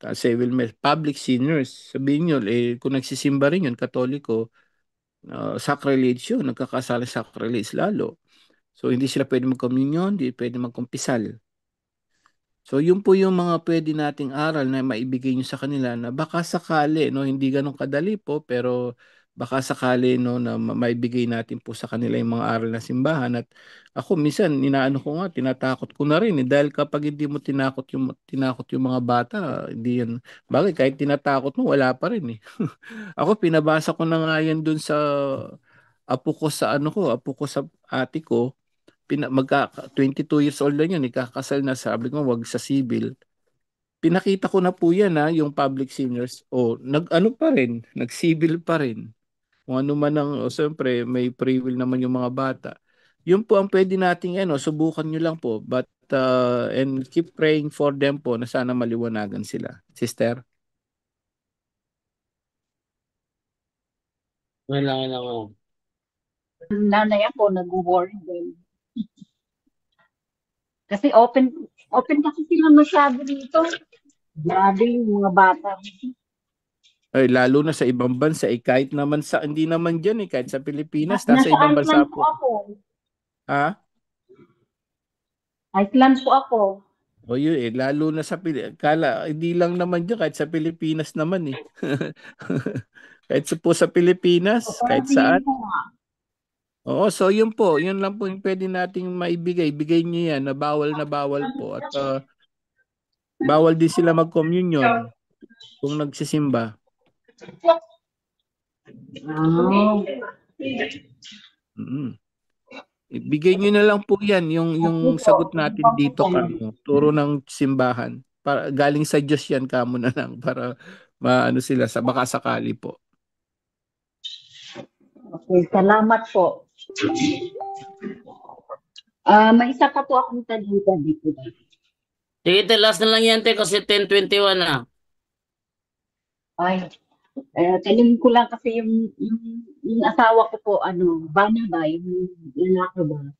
Kasi public sinners. Sabihin nyo, kung nagsisimba rin yun, Katoliko, sacrilege yun, nagkakasala sacrilege lalo. So, hindi sila pwede mag-communion, hindi pwede magkumpisal. So, yun po yung mga pwede nating aral na maibigay nyo sa kanila na baka sakali, no, hindi ganun kadali po, pero baka sakali, no, na maibigay natin po sa kanila yung mga aral na simbahan. At ako, minsan, inaano ko nga, tinatakot ko na rin, dahil kapag hindi mo tinakot yung mga bata, hindi yan, bagay, kahit tinatakot mo, wala pa rin eh. Ako, pinabasa ko na nga yan dun sa apo ko sa ate ko, 22 years old lang yun, ikakasal na, sabi ko, wag sa civil. Pinakita ko na po yan yung public sinners. O, nag-ano pa rin, nag-civil pa rin. Kung ano man siyempre, may free will naman yung mga bata. Yun po ang pwede nating, subukan nyo lang po. But, and keep praying for them po na sana maliwanagan sila. Sister? Kailangan. Nanay ako, nag-warn din. Kasi open kasi sila masyado dito. Grabe yung mga bata. Ay, lalo na sa ibang bansa, kahit naman hindi naman dyan kahit sa Pilipinas, nasa Nasa ibang bansa Iceland po po. ako. Ha? Iceland po ako. O yun lalo na sa hindi lang naman dyan, kahit sa Pilipinas naman kahit po sa Pilipinas, kahit saan. Oo, so yun po, yun lang po yung pwede nating maibigay. Bigay niyo yan na bawal po. At bawal din sila mag-communion kung nagsisimba. Ibigay niyo na lang po yan, yung sagot natin dito kamo. Turo ng simbahan. Para, galing sa Diyos yan kamo na lang para maano sila sa baka sakali po. Okay, salamat po. May isa pa po akong talita dito. Sige, last na lang yan, te, kasi 10:21 na. Ay, tanong ko lang kasi yung asawa ko po, Bana ba, yung lalaki ba?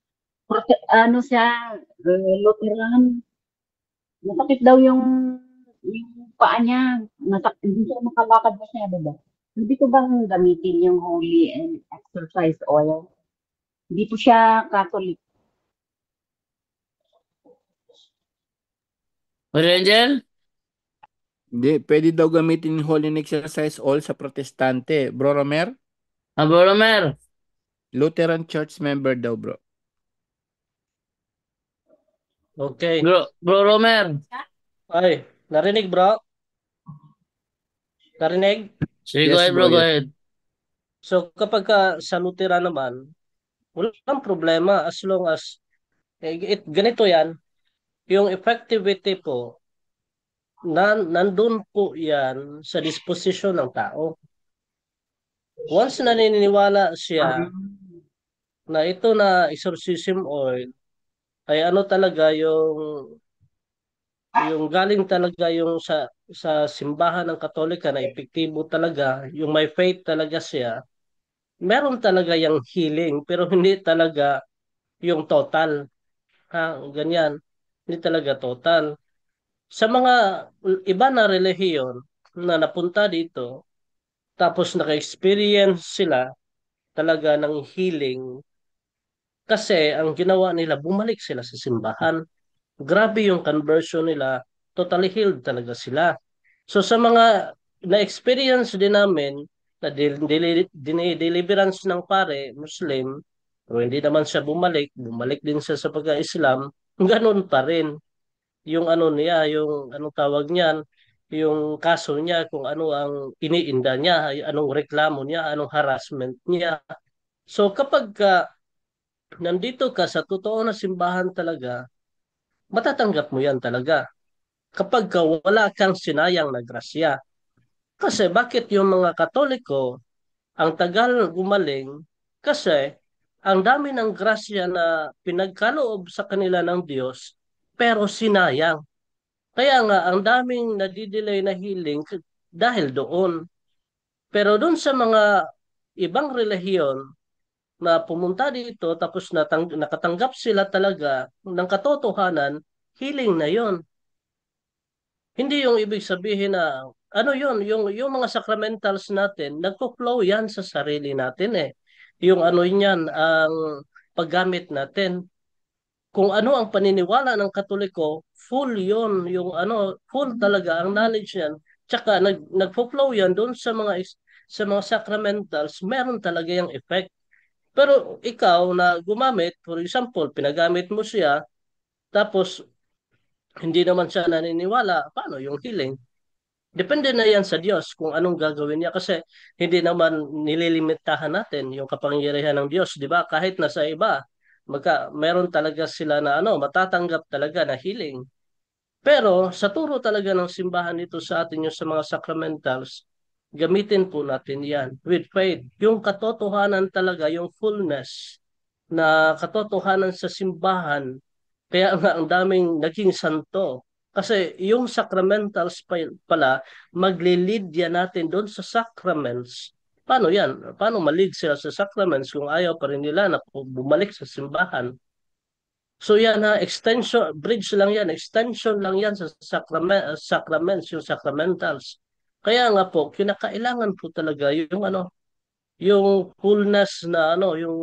Siya, Lutheran. Masakit daw yung paa niya. Hindi siya makalakad masyado ba? Hindi ko bang gamitin yung holy and exercise oil? Hindi po siya Catholic. Angel? Hindi, pwede daw gamitin yung holy and exercise all sa protestante. Bro Romer? Bro Romer? Lutheran Church member daw, bro. Okay. Bro Romer? Ay, narinig bro? Narinig? Sige, Yes, go ahead, bro, bro, go yes. ahead. So kapag sa Lutheran naman, walang problema as long as ganito yan, yung effectivity po, nandun po yan sa disposisyon ng tao. Once naniniwala siya na ito na exorcism oil ay talaga yung galing talaga yung sa simbahan ng Katolika na epektibo talaga, yung may faith talaga siya, meron talaga yung healing pero hindi talaga yung total. Ganyan. Hindi talaga total. Sa mga iba na relihiyon na napunta dito, tapos naka-experience sila talaga ng healing, kasi ang ginawa nila, bumalik sila sa simbahan. Grabe yung conversion nila, totally healed talaga sila. So sa mga na-experience din namin, na deliverance ng pare, Muslim, pero hindi naman siya bumalik din siya sa pagka-Islam, ganun pa rin yung ano niya, yung anong tawag niyan, yung kaso niya, kung ano ang iniinda niya, anong reklamo niya, anong harassment niya. So kapag nandito ka sa totoo na simbahan talaga, matatanggap mo yan talaga. Kapag wala kang sinayang na grasya. Kasi bakit yung mga Katoliko ang tagal gumaling? Kasi ang dami ng grasya na pinagkaloob sa kanila ng Diyos, pero sinayang. Kaya nga, ang daming nadidelay na healing dahil doon. Pero doon sa mga ibang relihiyon na pumunta dito tapos nakatanggap sila talaga ng katotohanan, healing na yon. Hindi yung ibig sabihin na ano yun, yung mga sacramentals natin, nagpo-flow yan sa sarili natin eh. Yung ano yan, ang paggamit natin. Kung ano ang paniniwala ng Katoliko, full yon, yung ano, full talaga ang knowledge yan. Tsaka nagpo-flow yan doon sa mga sacramentals, meron talaga yung effect. Pero ikaw na gumamit, for example, pinagamit mo siya, tapos hindi naman siya naniniwala, paano yung healing? Depende na yan sa Diyos kung anong gagawin niya kasi hindi naman nililimitahan natin yung kapangyarihan ng Diyos, di ba? Kahit na sa iba, meron talaga sila na ano, matatanggap talaga na healing. Pero sa turo talaga ng simbahan dito sa atin yung sa mga sacramentals, gamitin po natin yan with faith. Yung katotohanan talaga, yung fullness na katotohanan sa simbahan, kaya nga ang daming naging santo. Kasi yung sacramentals pala, maglilid yan natin doon sa sacraments. Paano yan? Paano malig sila sa sacraments kung ayaw pa rin nila na bumalik sa simbahan? So yan ha, extension, bridge lang yan, extension lang yan sa sacraments, yung sacramentals. Kaya nga po, kinakailangan po talaga yung ano, yung fullness na ano, yung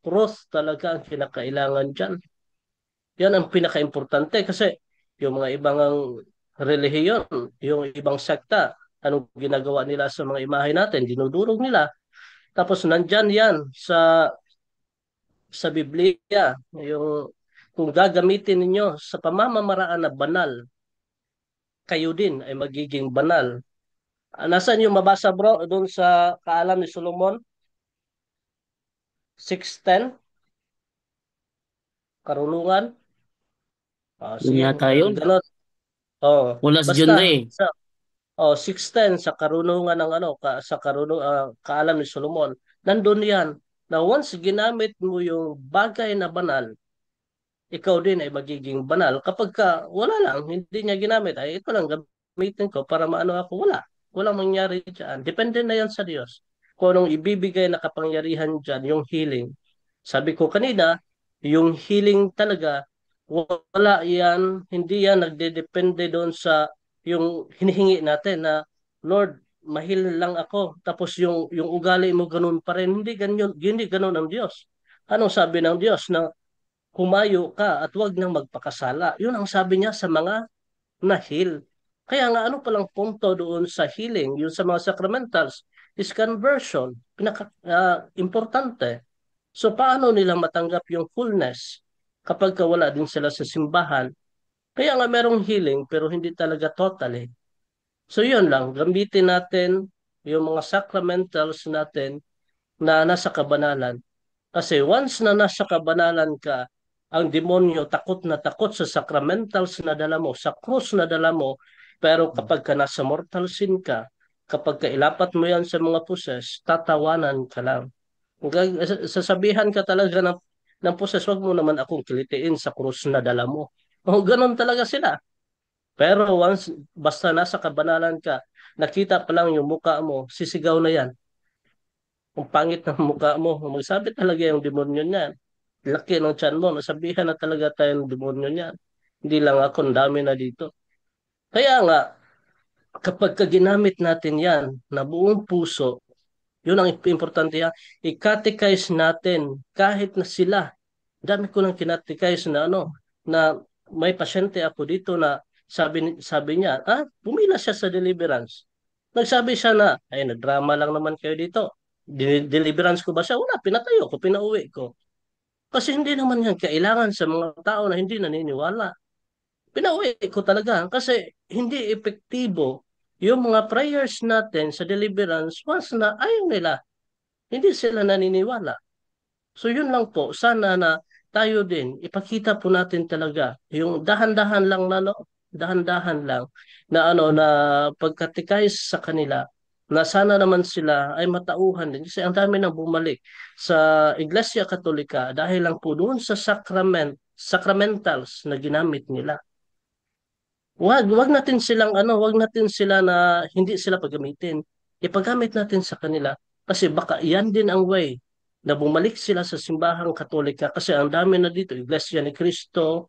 truth talaga ang kinakailangan diyan. Yan ang pinaka-importante kasi yung mga ibang relihiyon, yung ibang sekta, anong ginagawa nila sa mga imahe natin, dinudurog nila. Tapos nandyan yan sa Biblia, yung kung gagamitin ninyo sa pamamaraan na banal, kayo din ay magiging banal. Nasaan yung mabasa bro? Doon sa Kaalam ni Solomon, 6:10, karunungan. Yun Sige, yata yun. ganun. Oh, Mula sa John basta Ray. sa 6:10 sa karunungan ng ano sa Kaalam ni Solomon. Nandun 'yan. Na once ginamit mo yung bagay na banal, ikaw din ay magiging banal. Kapag wala lang, hindi niya ginamit, ay ito lang gamitin ko para maano ako, wala. Walang mangyari dyan. Depende na yan sa Diyos. Kung anong ibibigay na kapangyarihan dyan, yung healing. Sabi ko kanina, yung healing talaga, wala yan, hindi yan nagdedepende doon sa yung hinihingi natin na, Lord, mahil lang ako. Tapos yung ugali mo ganun pa rin. Hindi ganun ang Diyos. Anong sabi ng Diyos? Na humayo ka at huwag nang magpakasala. Yun ang sabi niya sa mga na-heal. Kaya nga ano palang punto doon sa healing, yung sa mga sacramentals, is conversion. Importante. So paano nila matanggap yung fullness kapag wala din sila sa simbahan? Kaya nga merong healing pero hindi talaga totally. So yun lang, gamitin natin yung mga sacramentals natin na nasa kabanalan. Kasi once na nasa kabanalan ka, ang demonyo takot na takot sa sacramentals na dala mo, sa krus na dala mo, pero kapag ka nasa mortal sin ka, kapag kailapat mo yan sa mga puses, tatawanan ka lang. Sasabihan ka talaga ng puses, wag mo naman akong kilitiin sa krus na dala mo. O, ganun talaga sila. Pero basta nasa kabanalan ka, nakita pa lang yung muka mo, sisigaw na yan. Ang pangit ng mukha mo. Magsabi talaga yung demonyo niyan. Laki ng tiyan mo. Nasabihan na talaga tayo ng demonyo niyan. Hindi lang ako, ang dami na dito. Kaya nga, kapag ginamit natin yan na buong puso, yun ang importante yan. I-catechize natin kahit na sila. Dami ko nang kinatechize na ano, na may pasyente ako dito na sabi niya, pumila siya sa deliverance. Nagsabi siya na, ay, nagdrama lang naman kayo dito. Deliverance ko ba siya? Wala, pinatayo ko, pinauwi ko. Kasi hindi naman yan kailangan sa mga tao na hindi naniniwala. Pinauwi ko talaga kasi hindi epektibo yung mga prayers natin sa deliverance once na ayaw nila. Hindi sila naniniwala. So yun lang po, sana na tayo din, ipakita po natin talaga yung dahan-dahan lang na no, dahan-dahan lang na na pagkatikais sa kanila na sana naman sila ay matauhan din kasi ang dami nang bumalik sa Iglesia Katolika dahil lang po doon sa sacramentals na ginamit nila. Wag natin silang wag natin sila na hindi sila paggamitin. Ipagamit natin sa kanila kasi baka yan din ang way na bumalik sila sa simbahang Katolika kasi ang dami na dito, Iglesia ni Cristo,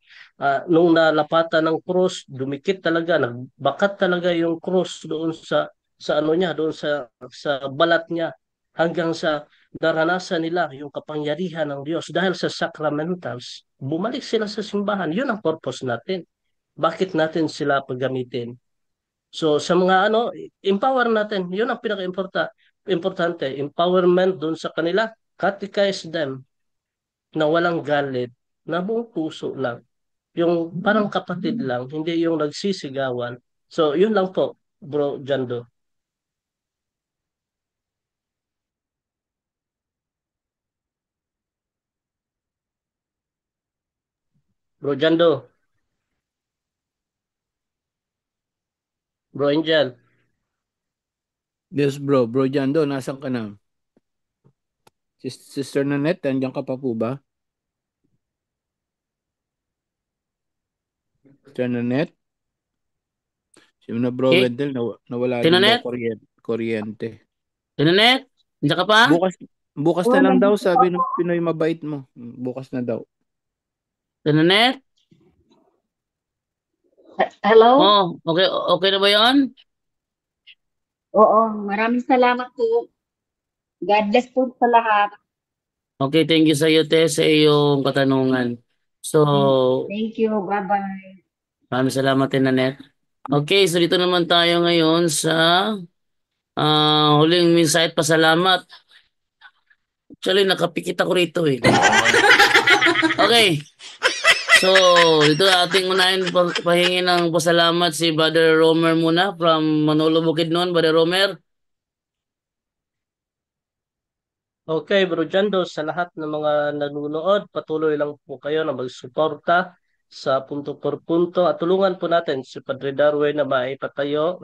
nung nalapatan ng krus, dumikit talaga, nagbakat talaga yung krus doon sa niya, doon sa balat niya hanggang sa naranasan nila yung kapangyarihan ng Diyos dahil sa sacramentals. Bumalik sila sa simbahan. Yun ang purpose natin. Bakit natin sila paggamitin? So sa mga empower natin. 'Yun ang importante, empowerment doon sa kanila, catechize them na walang galit, na buong puso lang. Yung parang kapatid lang, hindi yung nagsisigawan. So 'yun lang po, Bro Jando. Bro Jando, Bro Angel. Yes, bro. Bro Jando, nasan ka na? Sister Nanette, nandiyan ka pa po ba? Sister Nanette? Si na Bro Okay. Wendell, nawala din daw Tinanet? kuryente. Tinanet? Nandiyan ka pa? Bukas na lang daw, sabi ng Pinoy mabait mo. Bukas na daw. Tinanet? Hello? Oh, okay na ba 'yon? Oo, maraming salamat po. God bless po sa lahat. Okay, thank you sa iyo, te, sa iyong katanungan. So, Thank you. Bye-bye. maraming salamat, Tinanet. Okay, so dito naman tayo ngayon sa huling mensahe at pasalamat. Actually, nakapikit ako rito eh. Okay. So, dito ating unahin pahingi ng pasalamat si Brother Romer muna from Manolo Bukidnon. Brother Romer. Okay, Bro Jando, sa lahat ng mga nanonood, patuloy lang po kayo na magsuporta sa punto por punto at tulungan po natin si Padre Darwin na maipatayo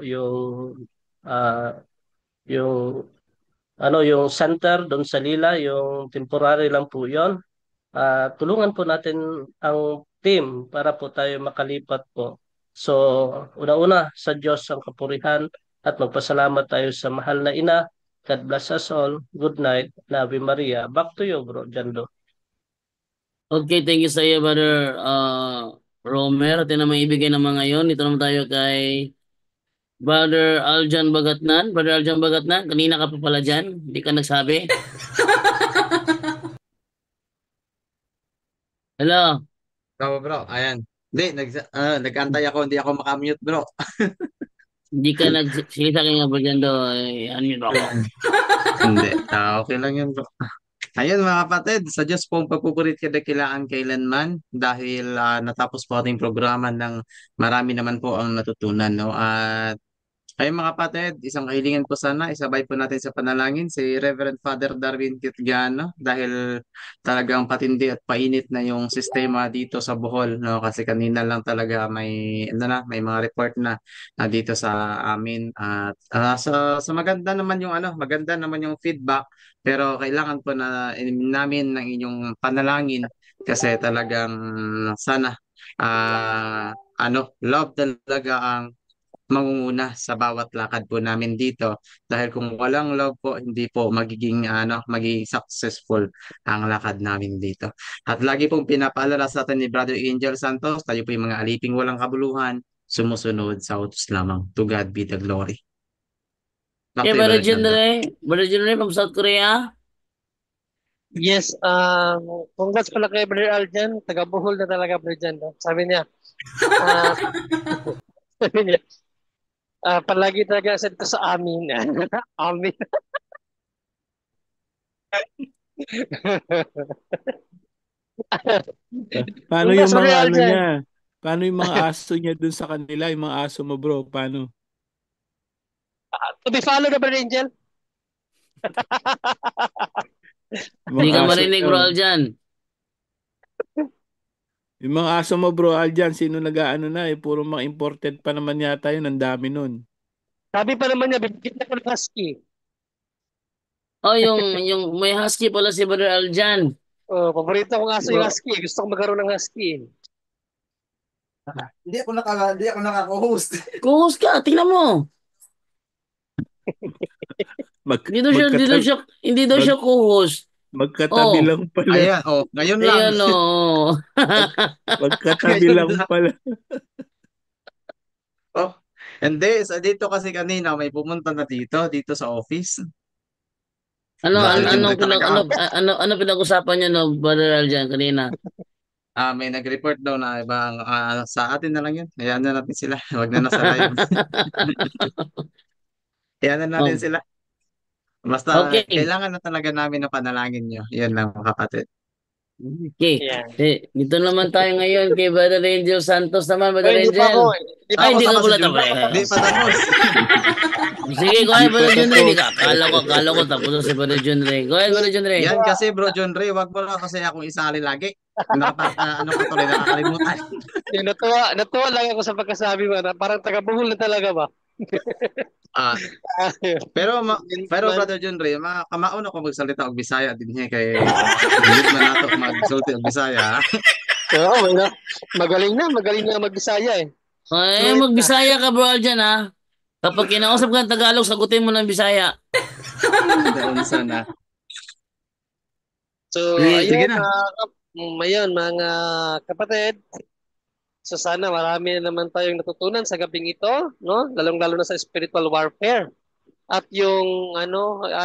ah, yung yung center doon sa Lila, yung temporary lang po 'yon. Tulungan po natin ang team para po tayo makalipat po. So, una-una sa Diyos ang kapurihan at magpasalamat tayo sa mahal na ina. God bless us all. Good night. Ave Maria. Back to you, Bro Jando. Okay, thank you sa iyo, Brother Romer. At yun naman ibigay naman ngayon. Ito naman tayo kay Brother Aljan Bagatnan. Brother Aljan Bagatnan, kanina ka pa pala dyan. Hindi ka nagsabi. Hello. Oo, bro. Ayan. Hindi, nag-antay ako. Hindi ako makamute, bro. Hindi ka nagsalita kay nga ba dyan do? Ano yun ako? Hindi. Okay lang yun, bro. Ayun mga kapatid, sa Diyos po ang pagpupurit kadakilaan kailanman dahil natapos po ating programa ng marami naman po ang natutunan. No? At ayun mga kapatid, isang kahilingan po sana, isabay po natin sa panalangin si Reverend Father Darwin Kitgano dahil talagang patindi at painit na yung sistema dito sa Bohol. No? Kasi kanina lang talaga may mga report na dito sa amin. At sa maganda naman yung maganda naman yung feedback pero kailangan po na namin ng inyong panalangin kasi talagang sana love talaga ang mangunguna sa bawat lakad po namin dito dahil kung walang love po hindi po magiging successful ang lakad namin dito. At lagi pong pinapaalala sa atin ni Brother Angel Santos, tayo po yung mga aliping walang kabuluhan, sumusunod sa utos lamang. To God be the glory. Back Okay, to you, Brother Brother Jando. General from South Korea. Yes, congrats pala kay Brother Aljan. Taga Bohol na talaga, Brother Aljan. No? Sabi niya, ah, sabi niya, palagi talaga sa dito sa amin. Amin. Paano Congrats, yung Brother mga ano Aljan. niya? Paano yung mga aso niya dun sa kanila? Yung mga aso mo, bro? Paano? To be followed na, Brother Angel. Yung Hindi mga ka aso marinig, niyo. bro Aljan. Yung mga aso mo, bro, Aljan, sino nag-aano na eh? Puro mga imported pa naman yata yun. Ang dami nun. Sabi pa naman niya, bibigyan ako ng husky. Oh, yung may husky pala si Brother Aljan. Oh, paborito kong aso yung Bro, husky. Gusto ko magkaroon ng husky. hindi ako nakaka-host. Kuhus ka, tingnan mo. Mag, Hindi daw magkatabi, siya, hindi daw mag, siya kuhus. magkatabi Oh, lang pala. Ayan, oh, ngayon lang. ayan oh. Magkatabi Ngayon lang lang. pala. Oh, hindi. Dito kasi kanina may pumunta na dito sa office. Brother Jindre talaga. Ano pinag-usapan niyo no, Brother Aljan kanina? May nag-report daw na ibang sa atin na lang yun. Hayaan na natin sila. Wag na nasa live. Hayaan na natin Oh, sila. Basta okay. kailangan na talaga namin na panalangin nyo. Yan lang mga kapatid. Okay. Yeah. Dito naman tayo ngayon kay Brother Angel Santos naman, Brother Ay, hindi pa ako. Angel. Hindi pa Ay, ako hindi ka Tapos tapos. si pala Jun. tapos. Hindi pa tapos. Sige, go ahead, Hindi pa Brother John Ray. Di tapos. ka. Akala ko tapos na si Brother John Ray. Go ahead, Brother John Ray. Yan kasi bro John Ray, wag mo na kasi akong isali lagi. Ano ka tuloy, nakakalimutan. Yung natuwa lang ako sa pagkasabi mo na parang taga-buhol na talaga ba? Ah, pero pero Man, brother John Ray, kamaon ako magsalita og Bisaya din niya kay hindi man nato magsulti og Bisaya. oo, magaling na mag-Bisaya eh. Ay, Fluent na. magbisaya ka, bro, Aljan, ha? Kapag kinausap ka ng Tagalog, sagutin mo ng Bisaya. Daon sana. So, Sige ayun, na. ayun, mga kapatid. So, sana marami na naman tayong natutunan sa gabing ito, no? Lalong-lalo na sa spiritual warfare at yung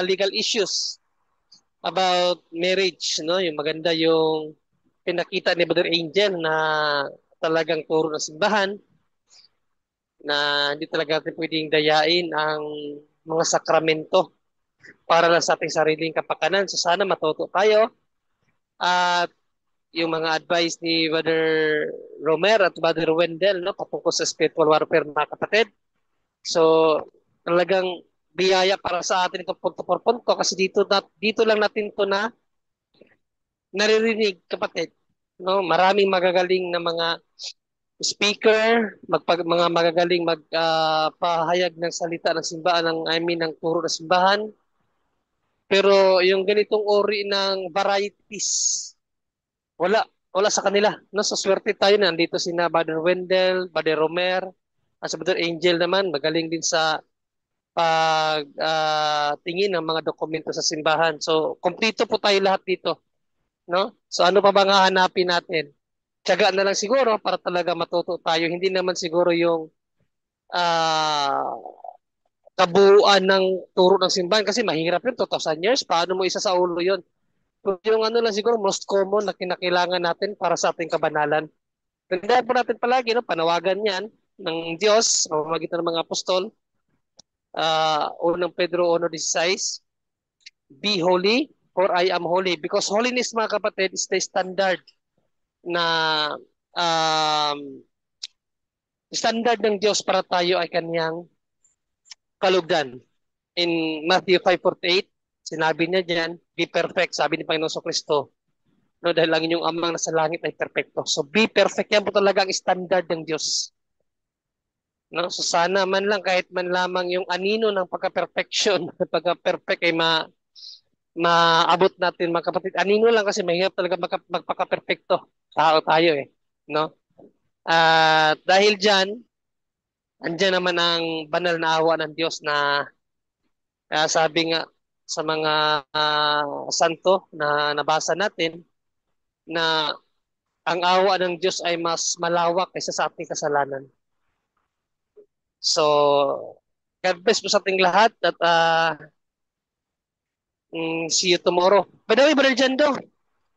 legal issues about marriage, no? Yung maganda yung pinakita ni Brother Angel na talagang turo ng simbahan na hindi talaga natin pwedeng dayain ang mga sakramento para lang sa ating sariling kapakanan. So sana matuto tayo at yung mga advice ni Brother Romer at Brother Wendell no patungkol sa spiritual warfare mga kapatid. So talagang biyaya para sa atin itong punto por punto kasi dito lang natin to na naririnig kapatid. No, maraming magagaling na mga speaker, mga magagaling magpahayag ng salita ng simbahan ng turo ng simbahan. Pero yung ganitong uri ng varieties, wala sa kanila. No, so swerte tayo na nandito sina Brother Wendell, Brother Romer, at sa Brother Angel naman, magaling din sa pag tingin ng mga dokumento sa simbahan. So, kompleto po tayo lahat dito, no? So, ano pa ba nga hanapin natin? Tiyaga na lang siguro para talaga matuto tayo. Hindi naman siguro yung ah, kabuuan ng turo ng simbahan kasi mahirap yun, 2,000 years. Paano mo isa sa ulo yun? Yung ano lang siguro, most common na kinakailangan natin para sa ating kabanalan. Tandaan po natin palagi, no, panawagan yan ng Diyos sa pamamagitan ng mga apostol. Unang Pedro 1:16, be holy for I am holy. Because holiness mga kapatid is the na um, standard ng Diyos para tayo ay kanyang kalugdan. In Matthew 5:48, sinabi niya diyan, be perfect, sabi ni Panginoon Kristo. No, dahil ang inyong amang nasa langit ay perfecto. So be perfect, yan po talaga ang standard ng Diyos. No, so sana man lang kahit man lamang yung anino ng pagka-perfection, pagka-perfect ay maabot natin mga kapatid. Anino lang kasi mahirap talaga magpaka-perfecto. Tao tayo eh, no? At dahil diyan, andiyan naman ang banal na awa ng Diyos na sabi nga sa mga santo na nabasa natin na ang awa ng Diyos ay mas malawak kaysa sa ating kasalanan. So, God bless po sa ating lahat at see you tomorrow. By the way, Brother Jando,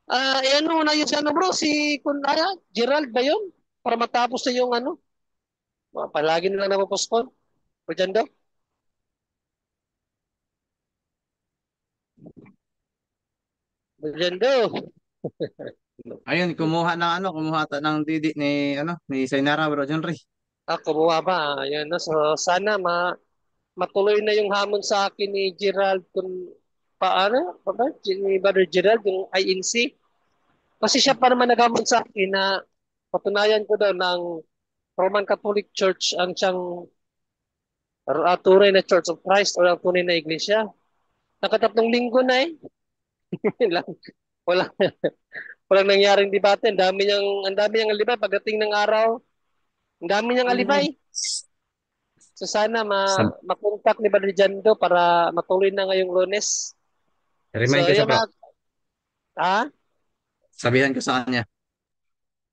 ano na yun si ano bro, si Kunaya, Gerald ba yun? Para matapos na yung ano, palagi na lang na-postpone. Brother Jando? Brother Jando. Ayun, kumuha ng didi ni Sainara, Bro John Ray. Kumuha ba? Ayan, no? So, sana matuloy na yung hamon sa akin ni Gerald kung paano, ba? Ni Brother Gerald, yung INC. Kasi siya pa naman naghamon sa akin na patunayan ko daw ng Roman Catholic Church ang siyang tunay na Church of Christ o ang tunay na iglesia. Nakatatlong linggo na eh. Wala, wala, walang nangyaring debate. Ang dami niyang alibay pagdating ng araw. Ang dami niyang alibay. So sana Sab- makontak ni Brother Jando para matuloy na ngayong Lunes. Remind So, ko siya, yun bro. ha? Sabihan ko sa kanya.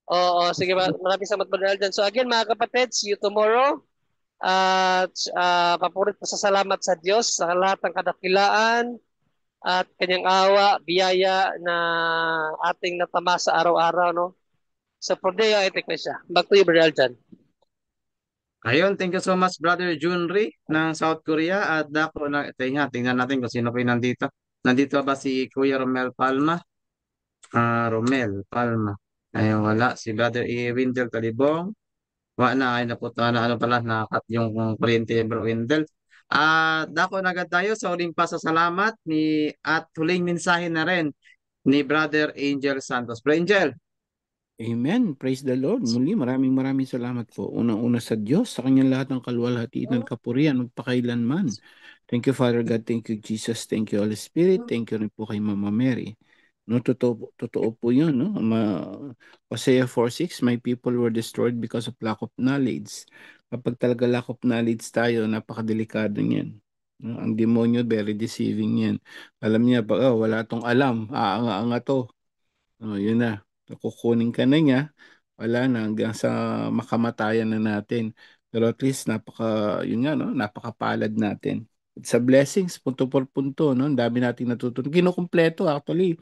Oo, sige, maraming salamat Brother Aljan. So again, mga kapatid, see you tomorrow. At papurit pa sa salamat sa Diyos sa lahat ng kadakilaan at kanyang awa, biyaya na ating natama sa araw-araw, no? Sa Prodeo at Iglesia. Back to you, Brother Aljan. Ayun, thank you so much, Brother Junri ng South Korea. At dako na, tingnan natin kung sino pa yung nandito. Nandito ba si Kuya Romel Palma? Romel Palma. Ayun, wala. Si Brother Windel Talibong. Wala na, ay naputo na pala, nakat yung kuryente, Bro Windel. Dako na agad tayo sa huling pasasalamat at huling mensahe na rin ni Brother Angel Santos. Bro Angel. Amen. Praise the Lord. Muli, maraming salamat po. Unang-una sa Diyos, sa kanyang lahat ng kalwalhatian, kapurihan, magpakailanman. Thank you, Father God. Thank you, Jesus. Thank you, Holy Spirit. Thank you rin po kay Mama Mary. No, totoo po yun. No? Hosea 4:6, my people were destroyed because of lack of knowledge. Kapag talaga lack of knowledge tayo, napakadelikado niyan. No? Ang demonyo, very deceiving yan. Alam niya, wala tong alam, aanga-anga to. Yun na. Kukunin ka na niya, wala na hanggang sa makamatayan na natin. Pero at least yun nga, no? Napakapalad natin. It's a blessings, punto por punto, no? Ang dami nating natutunan. Kinukumpleto actually.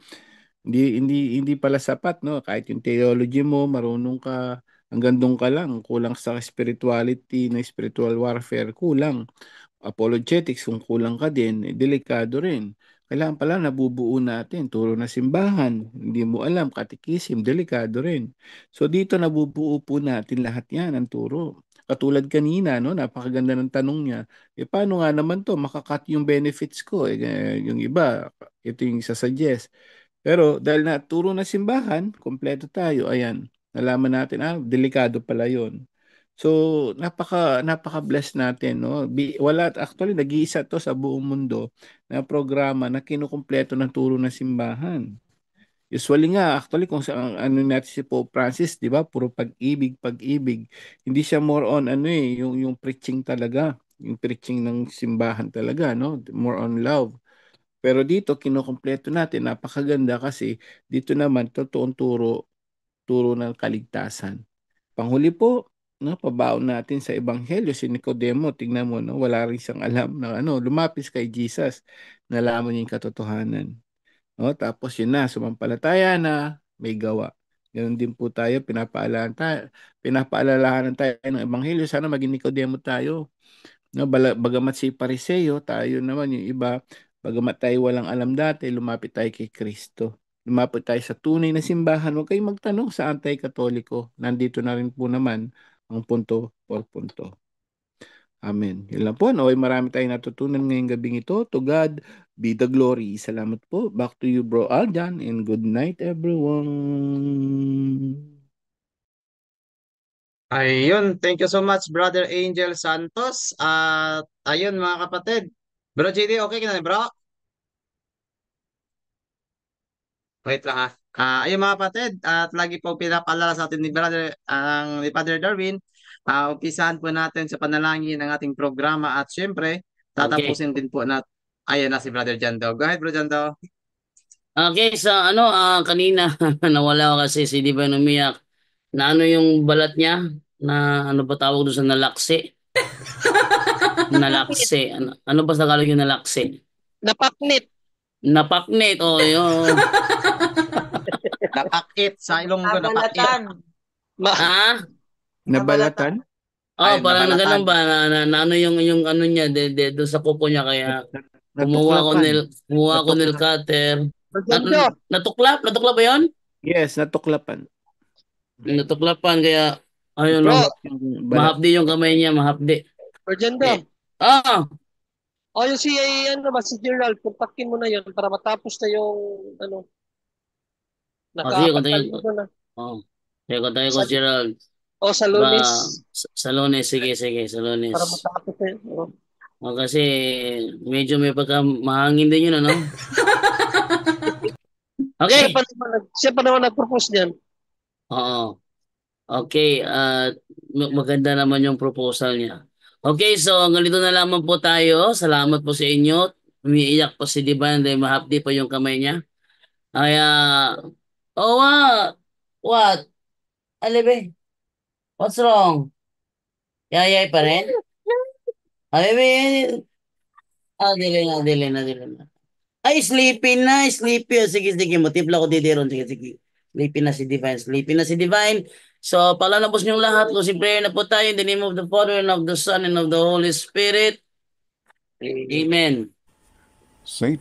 Hindi pala sapat, no? Kahit yung theology mo, marunong ka, hanggang doon ka lang. Kulang sa spirituality, na spiritual warfare, kulang. Apologetics, kung kulang ka din, delikado rin. Kailangan pala nabubuo natin, turo na simbahan, hindi mo alam, katikisim, delikado rin. So dito nabubuo po natin lahat yan, ang turo. Katulad kanina, no, napakaganda ng tanong niya. Paano nga naman to, makakat yung benefits ko? Yung iba, ito yung isasuggest. Pero dahil naturo na simbahan, kompleto tayo, ayan, nalaman natin, delikado pala yon. So, napaka-bless natin, no? Wala, actually, nag-iisa to sa buong mundo na programa na kinukumpleto ng turo ng simbahan. Usually nga, actually, kung sa ano natin si Pope Francis, di ba? Puro pag-ibig, pag-ibig. Hindi siya more on, yung preaching talaga. Yung preaching ng simbahan talaga, no? More on love. Pero dito, kinukumpleto natin. Napakaganda kasi dito naman, totoong turo ng kaligtasan. Panghuli po, no, pabaon natin sa Ebanghelyo si Nicodemo, tingnan mo, no, wala rin siyang alam na lumapis kay Jesus, nalaman niya yung katotohanan. No, tapos yun na, sumampalataya na, may gawa. Ganun din po tayo, pinapaalalahanan tayo ng Ebanghelyo, sana maging Nicodemo tayo. No, bagamat si Pariseo, tayo naman yung iba, bagamat tayo walang alam dati, lumapit tayo kay Kristo. Lumapit tayo sa tunay na simbahan. Huwag kayong magtanong sa anti-katoliko. Nandito na rin po naman ang punto por punto. Amen. Yun lang po. Naway marami tayong natutunan ngayong gabing ito. To God be the glory. Salamat po. Back to you, Bro Aljan. And good night, everyone. Ayun, thank you so much, Brother Angel Santos. At ayun, mga kapatid. Bro JD, okay ka na, bro? Wait lang ha. Ayun mga kapatid, at lagi po pinapaalala sa atin ni Father Darwin, umpisahan po natin sa panalangin ng ating programa at syempre, tatapusin din po natin. Ayun na si Brother Jando. Go ahead, Bro Jando. Okay, sa kanina nawala ako kasi si Divine umiyak. Na yung balat niya? Na ano ba tawag doon sa nalaksi? Nalaksi. Ano ba sa Tagalog yung nalaksi? Napaknit. Napaknit. Yun. Napakit. Sa Ilonggo, napakit. Nabalatan. Ah? Nabalatan? Ayun, Parang na nabalatan. ganun ba? Na ano yung ano niya, doon sa kuko niya. Kaya kumuha ko Natuklapan. nail cutter. Jando, Natuklap? Natuklap ba yun? Yes, natuklapan. Natuklapan kaya ayun Bro, no. Yung balat. Mahapdi yung kamay niya, mahapdi. Berjanda. Okay. Ah, O yung si, ano ba, si Gerald, kontakin mo na yun para matapos na yung, ano, sige, nakaapat na linggo na. Oh. Sige, kontakin ko Sa, si Gerald. o sa Baka Lunes, sa Lunes, sige, sa Lunes. para matapos na yun. O. Kasi medyo may pagka mahangin din yun, ano? Okay. Siya pa naman nag-propose niyan. Oo. Okay, maganda naman yung proposal niya. Okay, so hanggang dito na lamang po tayo. Salamat po sa inyo. Umiiyak po si Divan dahil mahapdi pa yung kamay niya. Kaya, oh, what? Alibe, what's wrong? Yayay pa rin? Alibe, dili na. Ay, sleepy. O, sige, mutipla ko didiron. Sige. Sleepy na si Divine. So, palalabos niyong lahat. Closing prayer na po tayo in the name of the Father and of the Son and of the Holy Spirit. Amen. Saint